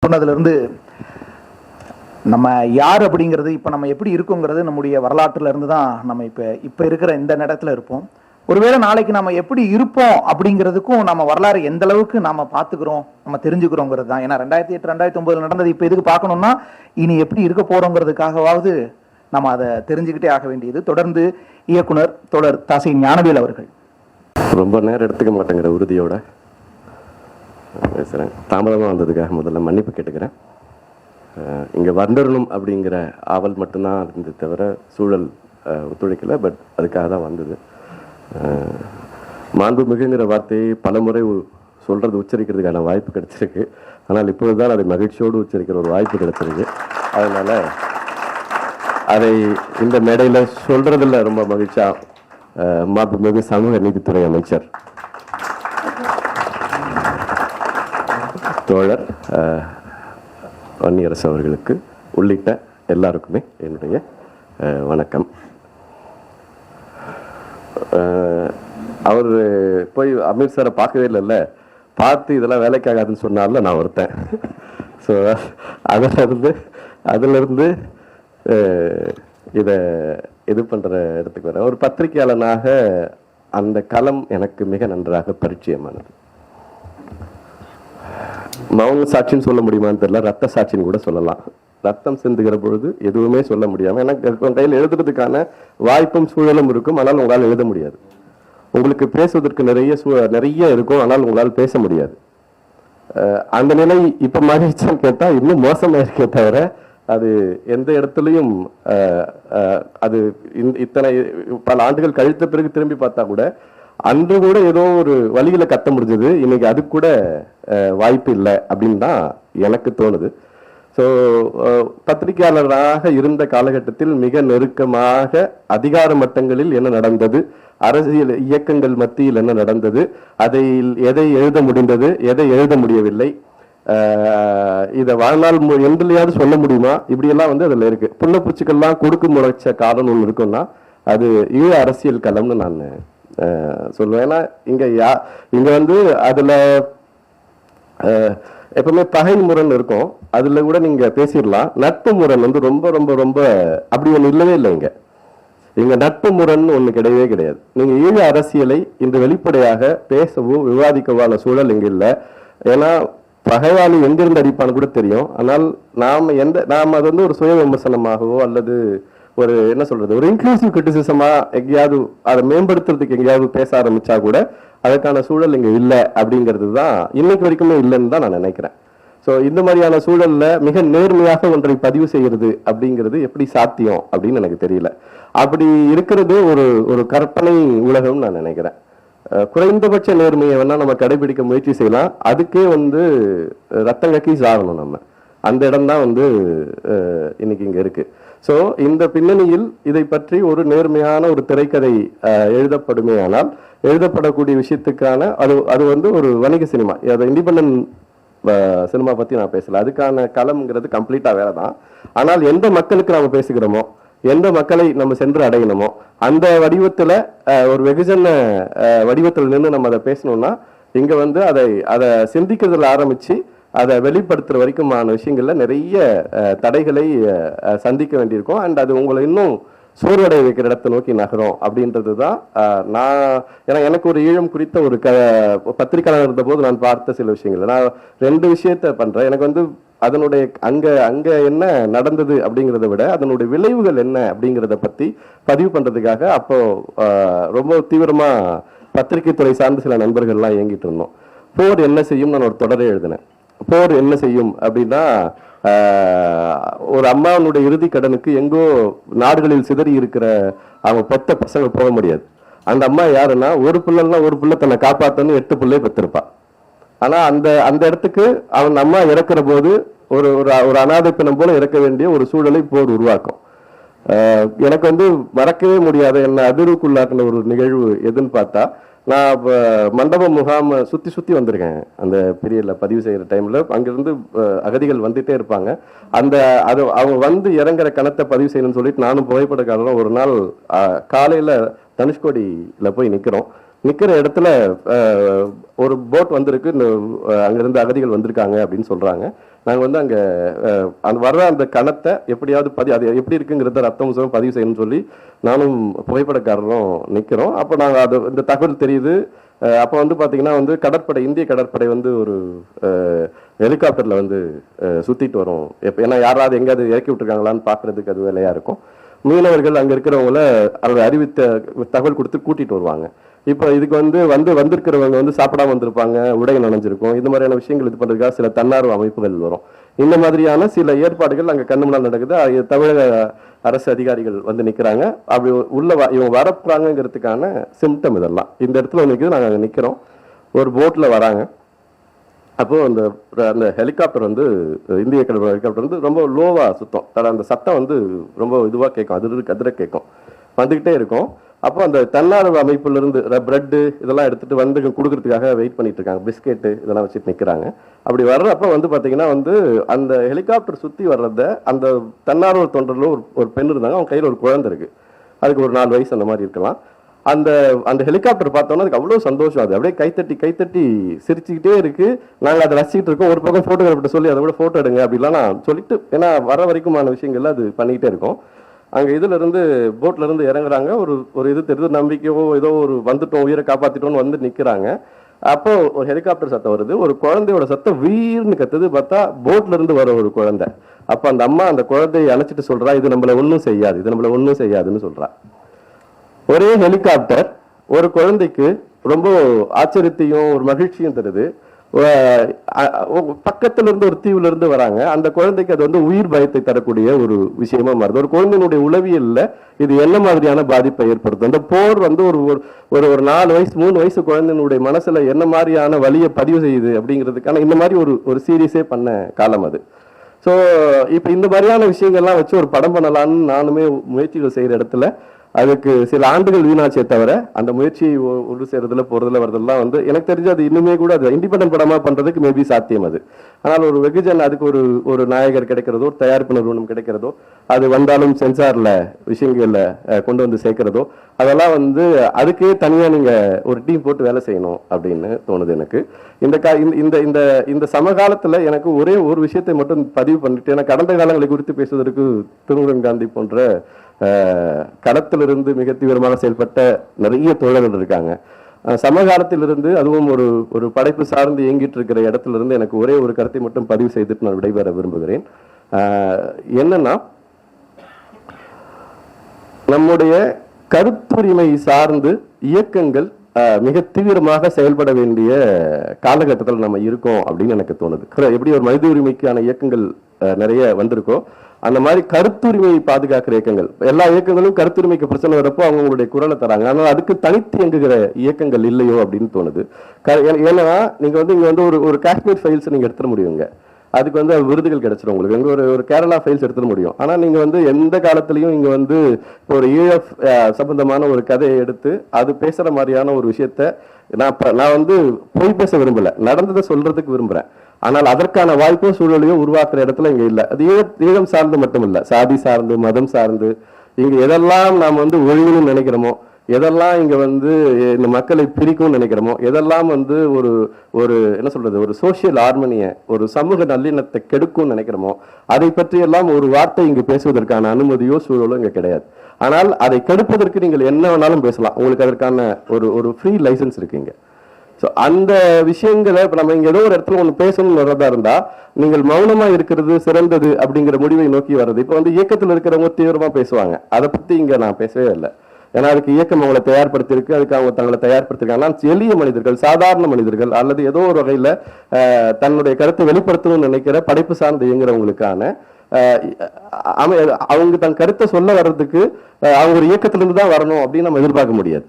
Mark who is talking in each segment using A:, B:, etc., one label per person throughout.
A: சொன்னதுலேருந்து நம்ம யார் அப்படிங்கிறது, இப்போ நம்ம எப்படி இருக்குங்கிறது நம்முடைய வரலாற்றுல இருந்து தான் நம்ம இப்போ இருக்கிற இந்த இடத்துல இருப்போம். ஒருவேளை நாளைக்கு நம்ம எப்படி இருப்போம் அப்படிங்கிறதுக்கும் நம்ம வரலாறு எந்த அளவுக்கு நம்ம பார்த்துக்கிறோம், நம்ம தெரிஞ்சுக்கிறோங்கிறது தான். ஏன்னா 2008 2009 நடந்தது இப்போ எதுக்கு பார்க்கணும்னா இனி எப்படி இருக்க போறோங்கிறதுக்காகவாவது நம்ம அதை தெரிஞ்சுக்கிட்டே ஆக வேண்டியது. தொடர்ந்து இயக்குனர் தோழர் தாசி ஞானவேல் அவர்கள்.
B: ரொம்ப நேரம் எடுத்துக்க மாட்டேங்கிற உறுதியோட பேசுகிறேன். தாமதமாக வந்ததுக்காக முதல்ல மன்னிப்பு கேட்டுக்கிறேன். இங்கே வந்துடணும் அப்படிங்கிற ஆவல் மட்டும்தான் இருந்தது தவிர சூழல் ஒத்துழைக்கலை. பட் அதுக்காக தான் வந்தது. மாண்புமிகுங்கிற வார்த்தையை பல முறை சொல்கிறது உச்சரிக்கிறதுக்கான வாய்ப்பு கிடைச்சிருக்கு. ஆனால் இப்பொழுது தான் அதை மகிழ்ச்சியோடு உச்சரிக்கிற ஒரு வாய்ப்பு கிடைச்சிருக்கு. அதனால் அதை இந்த மேடையில் சொல்கிறதில் ரொம்ப மகிழ்ச்சியாக மாண்புமிகு சமூக நீதித்துறை அமைச்சர் தோழர் வன்னியரசு அவர்களுக்கு உள்ளிட்ட எல்லாருக்குமே என்னுடைய வணக்கம். அவர் போய் அமித்ஷாரை பார்க்கவே இல்லைல்ல, பார்த்து இதெல்லாம் வேலைக்காகாதுன்னு சொன்னால நான் ஒருத்தன். ஸோ அதிலிருந்து இதை இது பண்ணுற இடத்துக்கு வரேன். ஒரு பத்திரிகையாளனாக அந்த களம் எனக்கு மிக நன்றாக பரிச்சயமானது. மௌன சாட்சின்னு சொல்ல முடியுமான்னு தெரியல, ரத்த சாட்சின்னு கூட சொல்லலாம். ரத்தம் சிந்துகிற பொழுது எதுவுமே சொல்ல முடியாமல் எனக்கு கையில் எழுதுறதுக்கான வாய்ப்பும் சூழலும் இருக்கும், ஆனால் உங்களால் எழுத முடியாது. உங்களுக்கு பேசுவதற்கு நிறைய இருக்கும், ஆனால் உங்களால் பேச முடியாது. அந்த நிலை இப்ப மகிழ்ச்சின்னு கேட்டா இன்னும் மோசமா இருக்கே தவிர அது எந்த இடத்துலையும் அது இத்தனை பல ஆண்டுகள் கழித்த பிறகு திரும்பி பார்த்தா கூட அன்று கூட ஏதோ ஒரு வழியில கத்த முடிஞ்சது, இன்னைக்கு அது கூட வாய்ப்பு இல்லை அப்படின்னு தான் எனக்கு தோணுது. ஸோ பத்திரிகையாளராக இருந்த காலகட்டத்தில் மிக நெருக்கமாக அதிகார மட்டங்களில் என்ன நடந்தது, அரசியல் இயக்கங்கள் மத்தியில் என்ன நடந்தது, எதை எழுத முடிந்தது, எதை எழுத முடியவில்லை, இதை வாழ்நாள் எந்திலையாவது சொல்ல முடியுமா, இப்படியெல்லாம் அதில் இருக்கு. புள்ளப்பூச்சிக்கெல்லாம் கொடுக்கு முளைச்ச காலம் ஒன்று இருக்குன்னா அது ஈழ அரசியல் களம்னு நான் சொல்லுவேன். ஏன்னா இங்க அதுல எப்பவுமே பகை முரண் இருக்கும், அதுல கூட நீங்க பேசிடலாம். நட்பு முரண் ரொம்ப ரொம்ப ரொம்ப அப்படி ஒண்ணு இல்லவே இல்லை. இங்க நட்பு முரண் ஒண்ணு கிடையவே கிடையாது. நீங்க ஈழ அரசியலை இன்று வெளிப்படையாக பேசவோ விவாதிக்கவான சூழல் இங்க இல்லை. ஏன்னா பகைவாளி எங்கிருந்து அடிப்பான்னு கூட தெரியும். ஆனால் நாம் அது ஒரு சுய விமர்சனமாகவோ அல்லது ஒரு என்ன சொல்றது ஒரு இன்க்ளூசிவ் கிரிட்டிசிசமா எங்கேயாவது அதை மேம்படுத்துறதுக்கு எங்கேயாவது பேச ஆரம்பிச்சா கூட அதுக்கான சூழல் இங்க இல்லை அப்படிங்கிறது தான் இன்னைக்கு வரைக்குமே இல்லைன்னு தான் நான் நினைக்கிறேன். ஸோ இந்த மாதிரியான சூழல்ல மிக நேர்மையாக ஒன்றை பதிவு செய்யறது அப்படிங்கிறது எப்படி சாத்தியம் அப்படின்னு எனக்கு தெரியல. அப்படி இருக்கிறது ஒரு கற்பனை உலகம் நான் நினைக்கிறேன். குறைந்தபட்ச நேர்மையை வேணா நம்ம கடைபிடிக்க முயற்சி செய்யலாம். அதுக்கே ரத்தம் கக்கி சாகணும் நம்ம. அந்த இடம் தான் இன்னைக்கு இங்க இருக்கு. ஸோ இந்த பின்னணியில் இதை பற்றி ஒரு நேர்மையான ஒரு திரைக்கதை எழுதப்படுமே ஆனால் எழுதப்படக்கூடிய விஷயத்துக்கான அது ஒரு வணிக சினிமா, அது இண்டிபெண்டன்ட் சினிமா பத்தி நான் பேசல. அதுக்கான களம்ங்கிறது கம்ப்ளீட்டா வேற தான். ஆனால் எந்த மக்களுக்கு நாம பேசுகிறோமோ, எந்த மக்களை நம்ம சென்று அடையணுமோ அந்த வடிவத்துல ஒரு வெகுஜன வடிவத்தில் நின்று நம்ம அதை பேசணும்னா இங்க அதை சிந்திக்கிறதுல ஆரம்பிச்சு அதை வெளிப்படுத்துற வரைக்குமான விஷயங்கள்ல நிறைய தடைகளை சந்திக்க வேண்டியிருக்கும். அண்ட் அது உங்களை இன்னும் சோர்வடைய வைக்கிற இடத்தை நோக்கி நகரும் அப்படின்றது தான் ஏன்னா எனக்கு ஒரு ஈழம் குறித்த ஒரு பத்திரிகையாளர் இருந்த போது நான் பார்த்த சில விஷயங்கள். நான் 2 விஷயத்த பண்றேன். எனக்கு அதனுடைய அங்க என்ன நடந்தது அப்படிங்கிறத விட அதனுடைய விளைவுகள் என்ன அப்படிங்கிறத பத்தி பதிவு பண்றதுக்காக அப்போ ரொம்ப தீவிரமா பத்திரிகை துறை சார்ந்த சில நண்பர்கள்லாம் இயங்கிட்டு இருந்தோம். போர் என்ன செய்யும் நான் ஒரு தொடரே எழுதினேன். போர் என்ன செய்யும் அப்படின்னா ஒரு அம்மாவனுடைய இறுதி கடனுக்கு எங்கோ நாடுகளில் சிதறி இருக்கிற அவங்க பெத்த பசங்க போக முடியாது. அந்த அம்மா யாருன்னா ஒரு பிள்ளை தன்னை காப்பாத்தன்னு 8 பிள்ளை பெற்றிருப்பா. ஆனா அந்த இடத்துக்கு அவன் அம்மா இறக்குற போது ஒரு அனாதை பிணம் போல இறக்க வேண்டிய ஒரு சூழலை போர் உருவாக்கும். எனக்கு மறக்கவே முடியாத என்ன அதிர்வுக்குள்ளாக்குன ஒரு நிகழ்வு எதுன்னு பார்த்தா, நான் மண்டப முகாம் சுத்தி வந்திருக்கேன். அந்த பீரியட்ல பதிவு செய்யற டைம்ல அங்கிருந்து அகதிகள் வந்துட்டே இருப்பாங்க. அவங்க இறங்குற கணத்தை பதிவு செய்யணும்னு சொல்லிட்டு நானும் புகைப்படக்காரரும் ஒரு நாள் காலையில தனுஷ்கோடியில போய் நிக்கிற இடத்துல ஒரு போட் வந்திருக்கு, அங்கிருந்து அகதிகள் வந்திருக்காங்க அப்படின்னு சொல்றாங்க. நாங்கள் வந்து அங்கே அந்த வர்ற அந்த கணத்தை எப்படியாவது அது எப்படி இருக்குங்கிறத ரத்தம் பதிவு செய்யணும்னு சொல்லி நானும் புகைப்படக்காரரும் நிற்கிறோம். அப்போ நாங்கள் அது இந்த தகவல் தெரியுது. அப்போ வந்து பார்த்தீங்கன்னா வந்து கடற்படை, இந்திய கடற்படை வந்து ஒரு ஹெலிகாப்டரில் வந்து சுற்றிட்டு வரும். ஏன்னா யாராவது எங்கேயாவது இறக்கி விட்டுருக்காங்களான்னு பார்க்குறதுக்கு அது வேலையாக இருக்கும். மீனவர்கள் அங்கே இருக்கிறவங்கள அதை அறிவித்த தகவல் கொடுத்து கூட்டிகிட்டு வருவாங்க. இப்போ இதுக்கு வந்திருக்கிறவங்க வந்து சாப்பிடாம வந்திருப்பாங்க, உடை நனைஞ்சிருக்கும். இந்த மாதிரியான விஷயங்கள் இது பண்ணுறதுக்காக சில தன்னார்வ அமைப்புகள் வரும். இந்த மாதிரியான சில ஏற்பாடுகள் அங்கே கண்ணு முன்னால் நடக்குது. தமிழக அரசு அதிகாரிகள் வந்து நிற்கிறாங்க. அப்படி இவங்க வரப்போறாங்கிறதுக்கான சிம்டம் இதெல்லாம். இந்த இடத்துல நிற்குது, நாங்கள் நிற்கிறோம். ஒரு போட்டில் வராங்க. அப்போ அந்த ஹெலிகாப்டர் வந்து இந்திய கடற்படை ஹெலிகாப்டர் வந்து ரொம்ப லோவா சுத்தம். அந்த சத்தம் வந்து ரொம்ப இதுவாக கேட்கும், அதிர கேட்கும், வந்துகிட்டே இருக்கும். அப்போ அந்த தன்னார்வ அமைப்புல இருந்து பிரெட்டு இதெல்லாம் எடுத்துட்டு வந்து கொடுக்கறதுக்காக வெயிட் பண்ணிட்டு இருக்காங்க. பிஸ்கெட்டு இதெல்லாம் வச்சுட்டு நிற்கிறாங்க. அப்படி வர்றப்ப வந்து பார்த்தீங்கன்னா வந்து அந்த ஹெலிகாப்டர் சுற்றி வர்றத அந்த தன்னார்வ தொண்டரில் ஒரு பெண் இருந்தாங்க. அவங்க கையில் ஒரு குழந்தை இருக்கு. அதுக்கு ஒரு 4 வயசு அந்த மாதிரி இருக்கலாம். அந்த ஹெலிகாப்டர் பார்த்தோன்னா அதுக்கு அவ்வளோ சந்தோஷம். அது அப்படியே கைத்தட்டி சிரிச்சுக்கிட்டே இருக்கு. நாங்கள் அதை ரசிச்சுட்டு இருக்கோம். ஒரு பக்கம் ஃபோட்டோகிராஃபர்கிட்ட சொல்லி அதை கூட ஃபோட்டோ எடுங்க அப்படிலாம் நான் சொல்லிட்டு, ஏன்னா வர வரைக்குமான விஷயங்கள்ல அது பண்ணிக்கிட்டே இருக்கும். அங்கே இதுல இருந்து போட்ல இருந்து இறங்குறாங்க. ஒரு இது தெரியுது, நம்பிக்கையோ ஏதோ ஒரு வந்துட்டோம், உயிரை காப்பாத்திட்டோம்னு வந்து நிற்கிறாங்க. அப்போ ஒரு ஹெலிகாப்டர் சத்தம் வருது. ஒரு குழந்தையோட சத்தம் வீர்னு கத்துது. பார்த்தா போட்ல இருந்து வர ஒரு குழந்தை. அப்ப அந்த அம்மா அந்த குழந்தையை அழைச்சிட்டு சொல்றா, இது நம்மள ஒன்றும் செய்யாதுன்னு சொல்றா. ஒரே ஹெலிகாப்டர் ஒரு குழந்தைக்கு ரொம்ப ஆச்சரியத்தையும் ஒரு மகிழ்ச்சியும் தருது. பக்கத்துல இருந்து ஒரு தீவுல இருந்து வராங்க. அந்த குழந்தைக்கு அது வந்து உயிர் பயத்தை தரக்கூடிய ஒரு விஷயமா மாறுது. ஒரு குழந்தையினுடைய உளவியல்ல இது என்ன மாதிரியான பாதிப்பை ஏற்படுத்தும்? அந்த போர் வந்து ஒரு 4 வயசு 3 வயசு குழந்தையினுடைய மனசுல என்ன மாதிரியான வலியை பதிவு செய்யுது அப்படிங்கிறதுக்கான இந்த மாதிரி ஒரு சீரியஸே பண்ண காலம் அது. ஸோ இப்ப இந்த மாதிரியான விஷயங்கள்லாம் வச்சு ஒரு படம் பண்ணலான்னு நானுமே முயற்சிகள் செய்யற இடத்துல அதுக்கு சில ஆண்டுகள் வீணாச்சே தவிர அந்த முயற்சி ஒரு செய்யறதுல போறதுல வரதெல்லாம் வந்து எனக்கு தெரிஞ்சு அது இன்னுமே கூட அது இண்டிபெண்டன்ட் படமா பண்றதுக்கு மேபி சாத்தியம் அது. ஆனால் ஒரு வெகுஜன் அதுக்கு ஒரு நாயகர் கிடைக்கிறதோ, தயாரிப்பு நிறுவனம் கிடைக்கிறதோ, அது வந்தாலும் சென்சார்ல விஷயங்கள்ல கொண்டு வந்து சேர்க்கிறதோ, அதெல்லாம் வந்து அதுக்கே தனியா நீங்க ஒரு டீம் போட்டு வேலை செய்யணும் அப்படின்னு தோணுது எனக்கு. இந்த சமகாலத்துல எனக்கு ஒரே ஒரு விஷயத்தை மட்டும் பதிவு பண்ணிட்டு, ஏன்னா கடந்த காலங்களை குறித்து பேசுவதற்கு திருமுருகன் காந்தி போன்ற களத்திலிருந்து மிக தீவிரமாக செயல்பட்ட நிறைய தோழர்கள் இருக்காங்க. சமகாலத்திலிருந்து அதுவும் ஒரு படைப்பு சார்ந்து இயங்கிட்டு இருக்கிற இடத்துல இருந்து எனக்கு ஒரே ஒரு கருத்தை மட்டும் பதிவு செய்துட்டு நான் விடைபெற விரும்புகிறேன். என்னன்னா, நம்முடைய கருத்துரிமை சார்ந்து இயக்கங்கள் மிக தீவிரமாக செயல்பட வேண்டிய காலகட்டத்தில் நம்ம இருக்கோம் அப்படின்னு எனக்கு தோணுது. எப்படி ஒரு மனித உரிமைக்கான இயக்கங்கள் நிறைய வந்திருக்கோ, அந்த மாதிரி கருத்துரிமையை பாதுகாக்கிற இயக்கங்கள், எல்லா இயக்கங்களும் கருத்துரிமைக்கு பிரச்சனை வரப்போ அவங்களுடைய குரலை தராங்க. ஆனால் அதுக்கு தனித்து இயங்குகிற இயக்கங்கள் இல்லையோ அப்படின்னு தோணுது. ஏன்னா நீங்க வந்து இங்க வந்து ஒரு காஷ்மீர் ஃபைல்ஸ் நீங்க எடுத்துட முடியுங்க, அதுக்கு வந்து விருதுகள் கிடைச்சிடும் உங்களுக்கு. எங்க ஒரு கேரளா ஃபைல்ஸ் எடுத்துட முடியும். ஆனா நீங்க வந்து எந்த காலத்திலையும் இங்க வந்து ஒரு ஈழப் சம்பந்தமான ஒரு கதையை எடுத்து அது பேசுற மாதிரியான ஒரு விஷயத்த நான் வந்து போய் பேச விரும்பல, நடந்ததை சொல்றதுக்கு விரும்புறேன். ஆனால் அதற்கான வாய்ப்போ சூழலையோ உருவாக்குற இடத்துல இங்க இல்ல. அது ஈழம் சார்ந்து மட்டும் இல்ல, சாதி சார்ந்து, மதம் சார்ந்து, இங்க எதெல்லாம் நாம் வந்து ஒழுங்குன்னு நினைக்கிறோமோ, எதெல்லாம் இங்க வந்து இந்த மக்களை பிரிக்கும்னு நினைக்கிறோமோ, எதெல்லாம் வந்து ஒரு என்ன சொல்றது, ஒரு சோசியல் ஹார்மனியை, ஒரு சமூக நல்லிணத்தை கெடுக்கும்னு நினைக்கிறோமோ, அதை பற்றி எல்லாம் ஒரு வார்த்தை இங்கு பேசுவதற்கான அனுமதியோ சூழலோ இங்க கிடையாது. ஆனால் அதை கெடுப்பதற்கு நீங்கள் என்ன வேணாலும் பேசலாம். உங்களுக்கு அதற்கான ஒரு ஃப்ரீ லைசன்ஸ் இருக்குங்க. ஸோ அந்த விஷயங்களை இப்போ நம்ம இங்கே ஏதோ ஒரு இடத்துல ஒன்று பேசணும்னு வர்றதா இருந்தா நீங்கள் மௌனமா இருக்கிறது சிறந்தது அப்படிங்கிற முடிவை நோக்கி வர்றது. இப்போ வந்து இயக்கத்தில் இருக்கிறவங்க தீவிரமா பேசுவாங்க, அதை பத்தி இங்க நான் பேசவே இல்லை. ஏன்னா அதுக்கு இயக்கம் அவங்களை தயார்படுத்தியிருக்கு, அதுக்கு அவங்க தங்களை தயார்படுத்திருக்காங்க. எளிய மனிதர்கள், சாதாரண மனிதர்கள், அல்லது ஏதோ ஒரு வகையில தன்னுடைய கருத்தை வெளிப்படுத்தணும்னு நினைக்கிற படைப்பு சார்ந்து இயங்குறவங்களுக்கான அவங்க தன் கருத்தை சொல்ல வர்றதுக்கு அவங்க ஒரு இயக்கத்திலிருந்து தான் வரணும் அப்படின்னு நம்ம எதிர்பார்க்க முடியாது.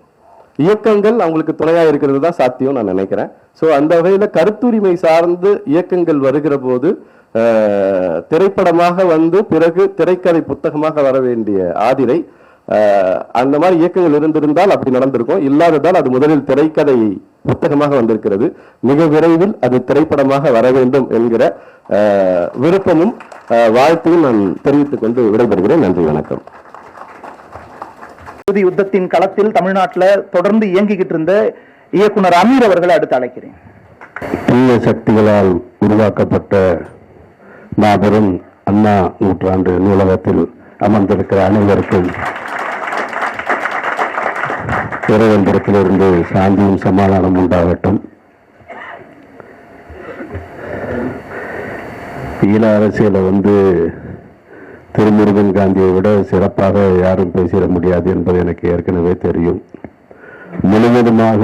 B: இயக்கங்கள் அவங்களுக்கு துணையா இருக்கிறது தான் சாத்தியம் நான் நினைக்கிறேன். ஸோ அந்த வகையில கருத்துரிமை சார்ந்து இயக்கங்கள் வருகிற போது திரைப்படமாக வந்து பிறகு திரைக்கதை புத்தகமாக வர வேண்டிய ஆதிரை அந்த மாதிரி இயக்கங்கள் இருந்திருந்தால் அப்படி நடந்திருக்கும். இல்லாததால் அது முதலில் திரைக்கதை புத்தகமாக வந்திருக்கிறது. மிக விரைவில் அது திரைப்படமாக வர வேண்டும் என்கிற விருப்பமும் வாழ்த்தையும் நான் தெரிவித்துக் கொண்டு விடைபெறுகிறேன். நன்றி, வணக்கம்.
A: யுத்தத்தின் களத்தில் தமிழ்நாட்டில் தொடர்ந்து இயங்கிக்கிட்டு இருந்த இயக்குனர் அமீர் அவர்களை அடுத்து அழைக்கிறேன்.
B: தீய சக்திகளால் உருவாக்கப்பட்ட
C: மாபெரும் அண்ணா நூற்றாண்டு நூலகத்தில் அமர்ந்திருக்கிற அனைவருக்கும் இறைவன்புறத்திலிருந்து சாந்தியும் சமாதானம் உண்டாகட்டும். ஈழ அரசியலை திருமுருகன் காந்தியை விட சிறப்பாக யாரும் பேசிட முடியாது என்பது எனக்கு ஏற்கனவே தெரியும். முழுவதுமாக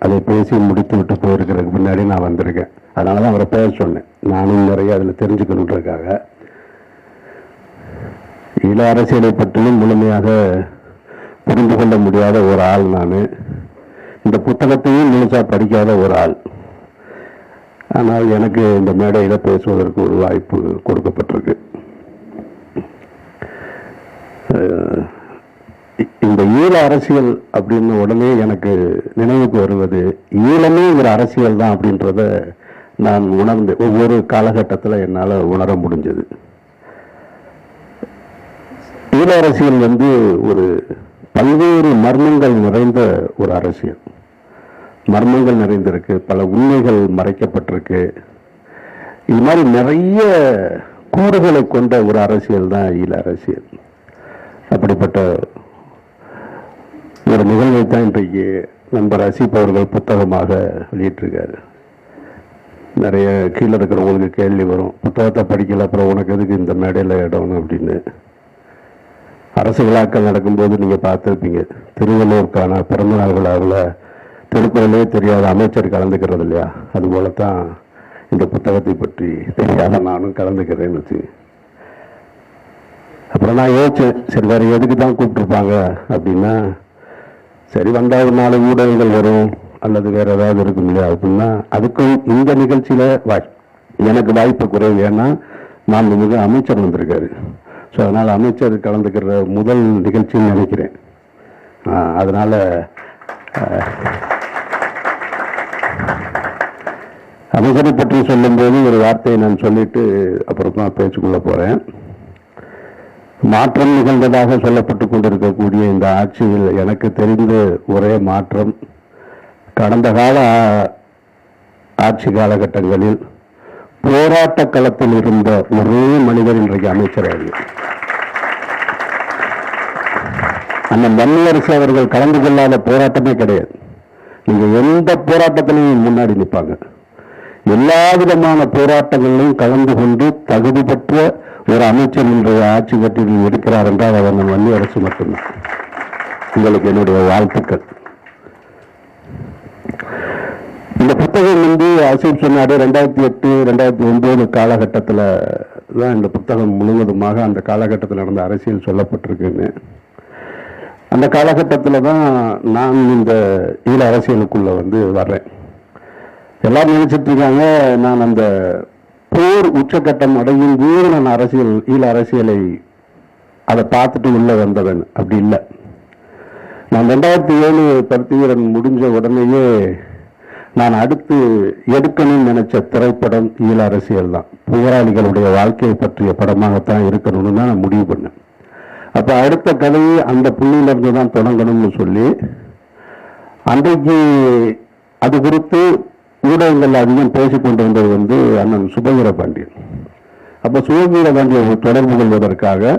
C: அதை பேசி முடித்து விட்டு போயிருக்கிறதுக்கு முன்னாடி நான் வந்திருக்கேன். அதனால தான் அவரை பேச சொன்னேன். நானும் நிறைய அதில் தெரிஞ்சுக்கணுன்றதுக்காக. ஈழ அரசியலை பற்றியும் முழுமையாக புரிந்து கொள்ள முடியாத ஒரு ஆள் நான். இந்த புத்தகத்தையும் முழுசா படிக்காத ஒரு ஆள். ஆனால் எனக்கு இந்த மேடையில் பேசுவதற்கு ஒரு வாய்ப்பு கொடுக்கப்பட்டிருக்கு. இந்த ஈழ அரசியல் அப்படின்ன உடனே எனக்கு நினைவுக்கு வருவது ஈழமேங்கிற அரசியல் தான் அப்படின்றத நான் உணர்ந்து ஒவ்வொரு காலகட்டத்தில் என்னால் உணர முடிஞ்சது. ஈழ அரசியல் ஒரு பல்வேறு மர்மங்கள் நிறைந்த ஒரு அரசியல். மர்மங்கள் நிறைந்திருக்கு, பல உண்மைகள் மறைக்கப்பட்டிருக்கு. இது மாதிரி நிறைய கூறுகளை கொண்ட ஒரு அரசியல் தான் ஈழ அரசியல். அப்படிப்பட்ட ஒரு நிகழ்வை தான் இன்றைக்கு நண்பர் அசீப் அவர்கள் புத்தகமாக வெளியிட்டிருக்காரு. நிறைய கீழே இருக்கிறவங்களுக்கு கேள்வி வரும், புத்தகத்தை படிக்கல அப்புறம் உனக்கு எதுக்கு இந்த மேடையில் இடம் அப்படின்னு. அரசு விழாக்கள் நடக்கும்போது நீங்கள் பார்த்துருப்பீங்க, திருவள்ளுவருக்கான பிறந்தநாள் விழாவில் திருக்குறளே தெரியாத அமைச்சர் கலந்துக்கிறது இல்லையா? அதுபோலத்தான் இந்த புத்தகத்தை பற்றி தெரியாத நானும் கலந்துக்கிறேன்னு வச்சு. அப்புறம் நான் யோசிச்சேன், சரி வேற எதுக்கு தான் கூப்பிட்டுருப்பாங்க அப்படின்னா, சரி வந்தால் ஒரு 4 ஊடகங்கள் வரும் அல்லது வேற ஏதாவது இருக்கும் இல்லையா அப்படின்னா, அதுக்கும் இந்த நிகழ்ச்சியில எனக்கு வாய்ப்பு குறைவு. ஏன்னா நான் மிக அமைச்சர் வந்திருக்காரு. ஸோ அதனால் அமைச்சர் கலந்துக்கிற முதல் நிகழ்ச்சின்னு நினைக்கிறேன். அதனால அமைச்சரை பற்றி சொல்லும்போது ஒரு வார்த்தையை நான் சொல்லிட்டு அப்புறம் தான் பேச்சுக்குள்ள போறேன். மாற்றம் நிகழ்ந்ததாக சொல்லப்பட்டு கொண்டிருக்கக்கூடிய இந்த ஆட்சியில் எனக்கு தெரிந்த ஒரே மாற்றம், கடந்த கால ஆட்சி காலகட்டங்களில் போராட்ட களத்தில் இருந்த ஒரே மனிதர் இன்றைக்கு அமைச்சராக அண்ணன் வன்னியரசு அவர்கள் கலந்து கொள்ளாத போராட்டமே கிடையாது. நீங்க எந்த போராட்டத்திலையும் முன்னாடி நிற்பாங்க. எல்லா விதமான போராட்டங்களிலும் கலந்து கொண்டு தகுதி பெற்ற ஒரு அமைச்சர் இன்றைய ஆட்சி கட்டில் இருக்கிறார் என்றால் அவர் நம்ம வன்னியரசு மட்டும்தான். உங்களுக்கு என்னுடைய வாழ்த்துக்கள். இந்த புத்தகம் அசீப் சொன்னாரு 2008 2009 காலகட்டத்தில் தான் இந்த புத்தகம் முழுவதுமாக அந்த காலகட்டத்தில் நடந்த அரசியல் சொல்லப்பட்டிருக்குன்னு. அந்த காலகட்டத்தில் தான் நான் இந்த ஈழ அரசியலுக்குள்ள வர்றேன். எல்லாரும் நினைச்சிட்டு இருக்காங்க நான் அந்த போர் உச்சகட்டம் அடையும் போது நான் ஈழ அரசியலை அதை பார்த்துட்டு உள்ள வந்தவன். அப்படி இல்லை. நான் 2007 பருத்திவீரன் முடிஞ்ச உடனேயே நான் அடுத்து எடுக்கணும்னு நினைச்ச திரைப்படம் ஈழ அரசியல் தான். போராளிகளுடைய வாழ்க்கையை பற்றிய படமாகத்தான் இருக்கணும்னு தான் நான் முடிவு பண்ணேன். அப்ப அடுத்த கதையை அந்த புள்ளியிலிருந்து தான் தொடங்கணும்னு சொல்லி அன்றைக்கு அது குறித்து ஊடகங்கள் அதிகம் பேசிக் கொண்டிருந்தது அண்ணன் சுபவீர பாண்டியன். அப்ப சுபவீர பாண்டியனை தொடர்பு கொள்வதற்காக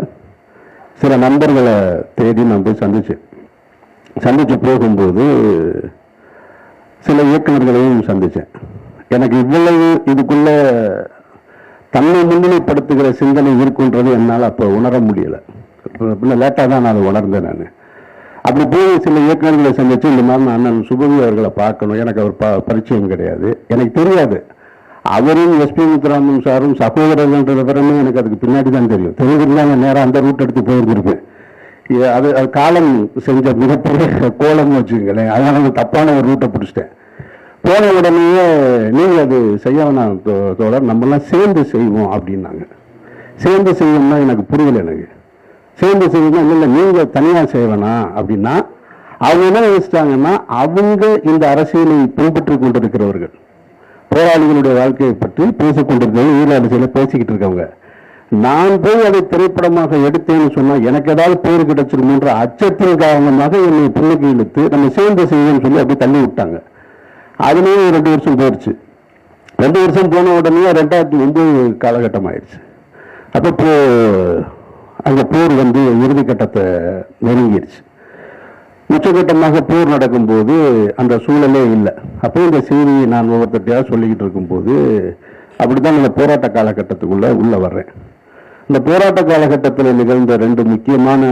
C: சில நண்பர்களை தேடி நான் போய் சந்திச்சு போகும்போது சில இயக்குநர்களையும் சந்திச்சேன். எனக்கு இவ்வளவு இதுக்குள்ள தன்னை முன்னிலைப்படுத்துகிற சிந்தனை இருக்குன்றது என்னால் அப்போ உணர முடியல. லேட்டாக தான் நான் அதை உணர்ந்தேன். நான் அப்படி போய் சில இயக்குநர்களை சந்திச்சு இந்த மாதிரி அண்ணன் சுபவீர அவர்களை பார்க்கணும். எனக்கு அவர் பரிச்சயம் கிடையாது, எனக்கு தெரியாது. அவரும் எஸ்பி முத்துராமன் சாரும் சகோதரர்கள்ன்ற விவரமே எனக்கு அதுக்கு பின்னாடி தான் தெரியும். தெரிஞ்சிருந்தாங்க நேராக அந்த ரூட் எடுத்து போயிருந்திருப்பேன். அது காலம் செஞ்ச மிகப்பெரிய கோலம்னு வச்சுக்கங்களேன். அதனால தப்பான ஒரு ரூட்டை பிடிச்சிட்டேன். போன உடனேயே நீங்க அது செய்ய வேணாம் தோழர், நம்மளாம் சேர்ந்து செய்வோம் அப்படின்னாங்க. சேர்ந்து செய்வோம்னா எனக்கு புரியல. எனக்கு சேர்ந்து செய்வோம்னா இல்லை நீங்க தனியா செய்ய வேணாம் அப்படின்னா அவங்க என்ன நினைச்சிட்டாங்கன்னா, அவங்க இந்த அரசியலை பின்பற்றி கொண்டிருக்கிறவர்கள், போராளிகளுடைய வாழ்க்கையை பற்றி பேசிக் கொண்டிருக்கிறவங்க, ஈழ அரசியலை பேசிக்கிட்டு இருக்கவங்க, நான் போய் அதை திரைப்படமாக எடுத்தேன்னு சொன்னா எனக்கு ஏதாவது பேர் கிடைச்சிருமோன்ற அச்சத்தின் காரணமாக என்னை பிள்ளைக்கு இழுத்து நம்ம சேர்ந்து செய்வோம்னு சொல்லி அப்படி தள்ளி விட்டாங்க. அதுலேயே 2 வருஷம் போயிடுச்சு. 2 வருஷம் போன உடனே 2009 காலகட்டம் ஆயிடுச்சு. அப்போ அந்த போர் வந்து இறுதி கட்டத்தை நெருங்கிடுச்சு. உச்சகட்டமாக போர் நடக்கும்போது அந்த சூழலே இல்லை. அப்போ இந்த செய்தியை நான் ஒவ்வொருத்தையாக சொல்லிக்கிட்டு இருக்கும்போது அப்படித்தான் இந்த போராட்ட காலகட்டத்துக்குள்ள உள்ள வர்றேன். இந்த போராட்ட காலகட்டத்தில் நிகழ்ந்த 2 முக்கியமான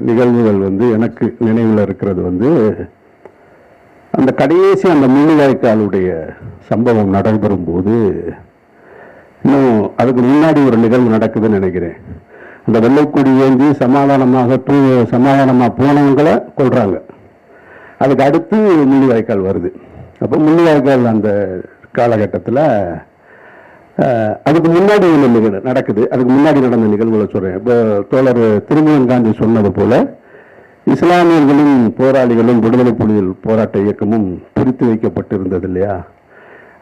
C: நிகழ்வுகள் வந்து எனக்கு நினைவில் இருக்கிறது வந்து அந்த கடைசி அந்த முள்ளிவாய்க்காலுடைய சம்பவம் நடைபெறும் போது, இன்னும் அதுக்கு முன்னாடி ஒரு நிகழ்வு நடக்குதுன்னு நினைக்கிறேன். அந்த வெள்ளைக்கொடி ஏந்தி சமாதானமா போனவங்களை கொள்றாங்க. அதுக்கு அடுத்து முள்ளிவாய்க்கால் வருது. அப்போ முள்ளிவாய்க்கால் அந்த காலகட்டத்தில் அதுக்கு முன்னாடி ஒன்று நடக்குது. அதுக்கு முன்னாடி நடந்த நிகழ்வுகளை சொல்றேன். இப்போ தோழர் திருமுருகன் காந்தி சொன்னது போல இஸ்லாமியர்களும் போராளிகளும் விடுதலை புலிகள் போராட்ட இயக்கமும் பிரித்து வைக்கப்பட்டிருந்தது இல்லையா?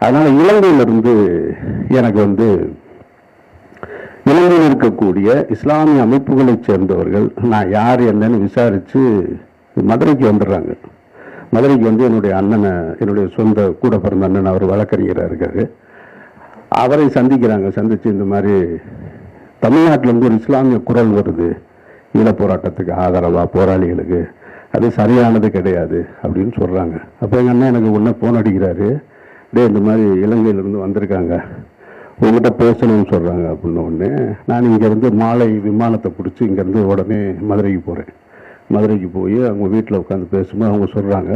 C: அதனால இலங்கையிலிருந்து எனக்கு வந்து இலங்கையில் இருக்கக்கூடிய இஸ்லாமிய அமைப்புகளை சேர்ந்தவர்கள் நான் யார் என்னன்னு விசாரிச்சு மதுரைக்கு வந்துடுறாங்க. மதுரைக்கு வந்து என்னுடைய அண்ணனை, என்னுடைய சொந்த கூட பிறந்த அண்ணன், அவர் வழக்கறிஞராக இருக்காரு. அவரை சந்திக்கிறாங்க. சந்திச்சு இந்த மாதிரி தமிழ்நாட்டிலேருந்து ஒரு இஸ்லாமிய குரல் வருது ஈழ போராட்டத்துக்கு ஆதரவா போராளிகளுக்கு, அது சரியானது கிடையாது அப்படின்னு சொல்றாங்க. அப்போ எங்கள் அண்ணன் எனக்கு ஒன்று ஃபோன் அடிக்கிறாரு, இந்த மாதிரி இலங்கையிலிருந்து வந்திருக்காங்க, உங்கள்கிட்ட பேசணும்னு சொல்றாங்க அப்படின்னு. உடனே நான் இங்கேருந்து மாலை விமானத்தை பிடிச்சி இங்கேருந்து உடனே மதுரைக்கு போகிறேன். மதுரைக்கு போய் அவங்க வீட்டில் உட்காந்து பேசும்போது அவங்க சொல்றாங்க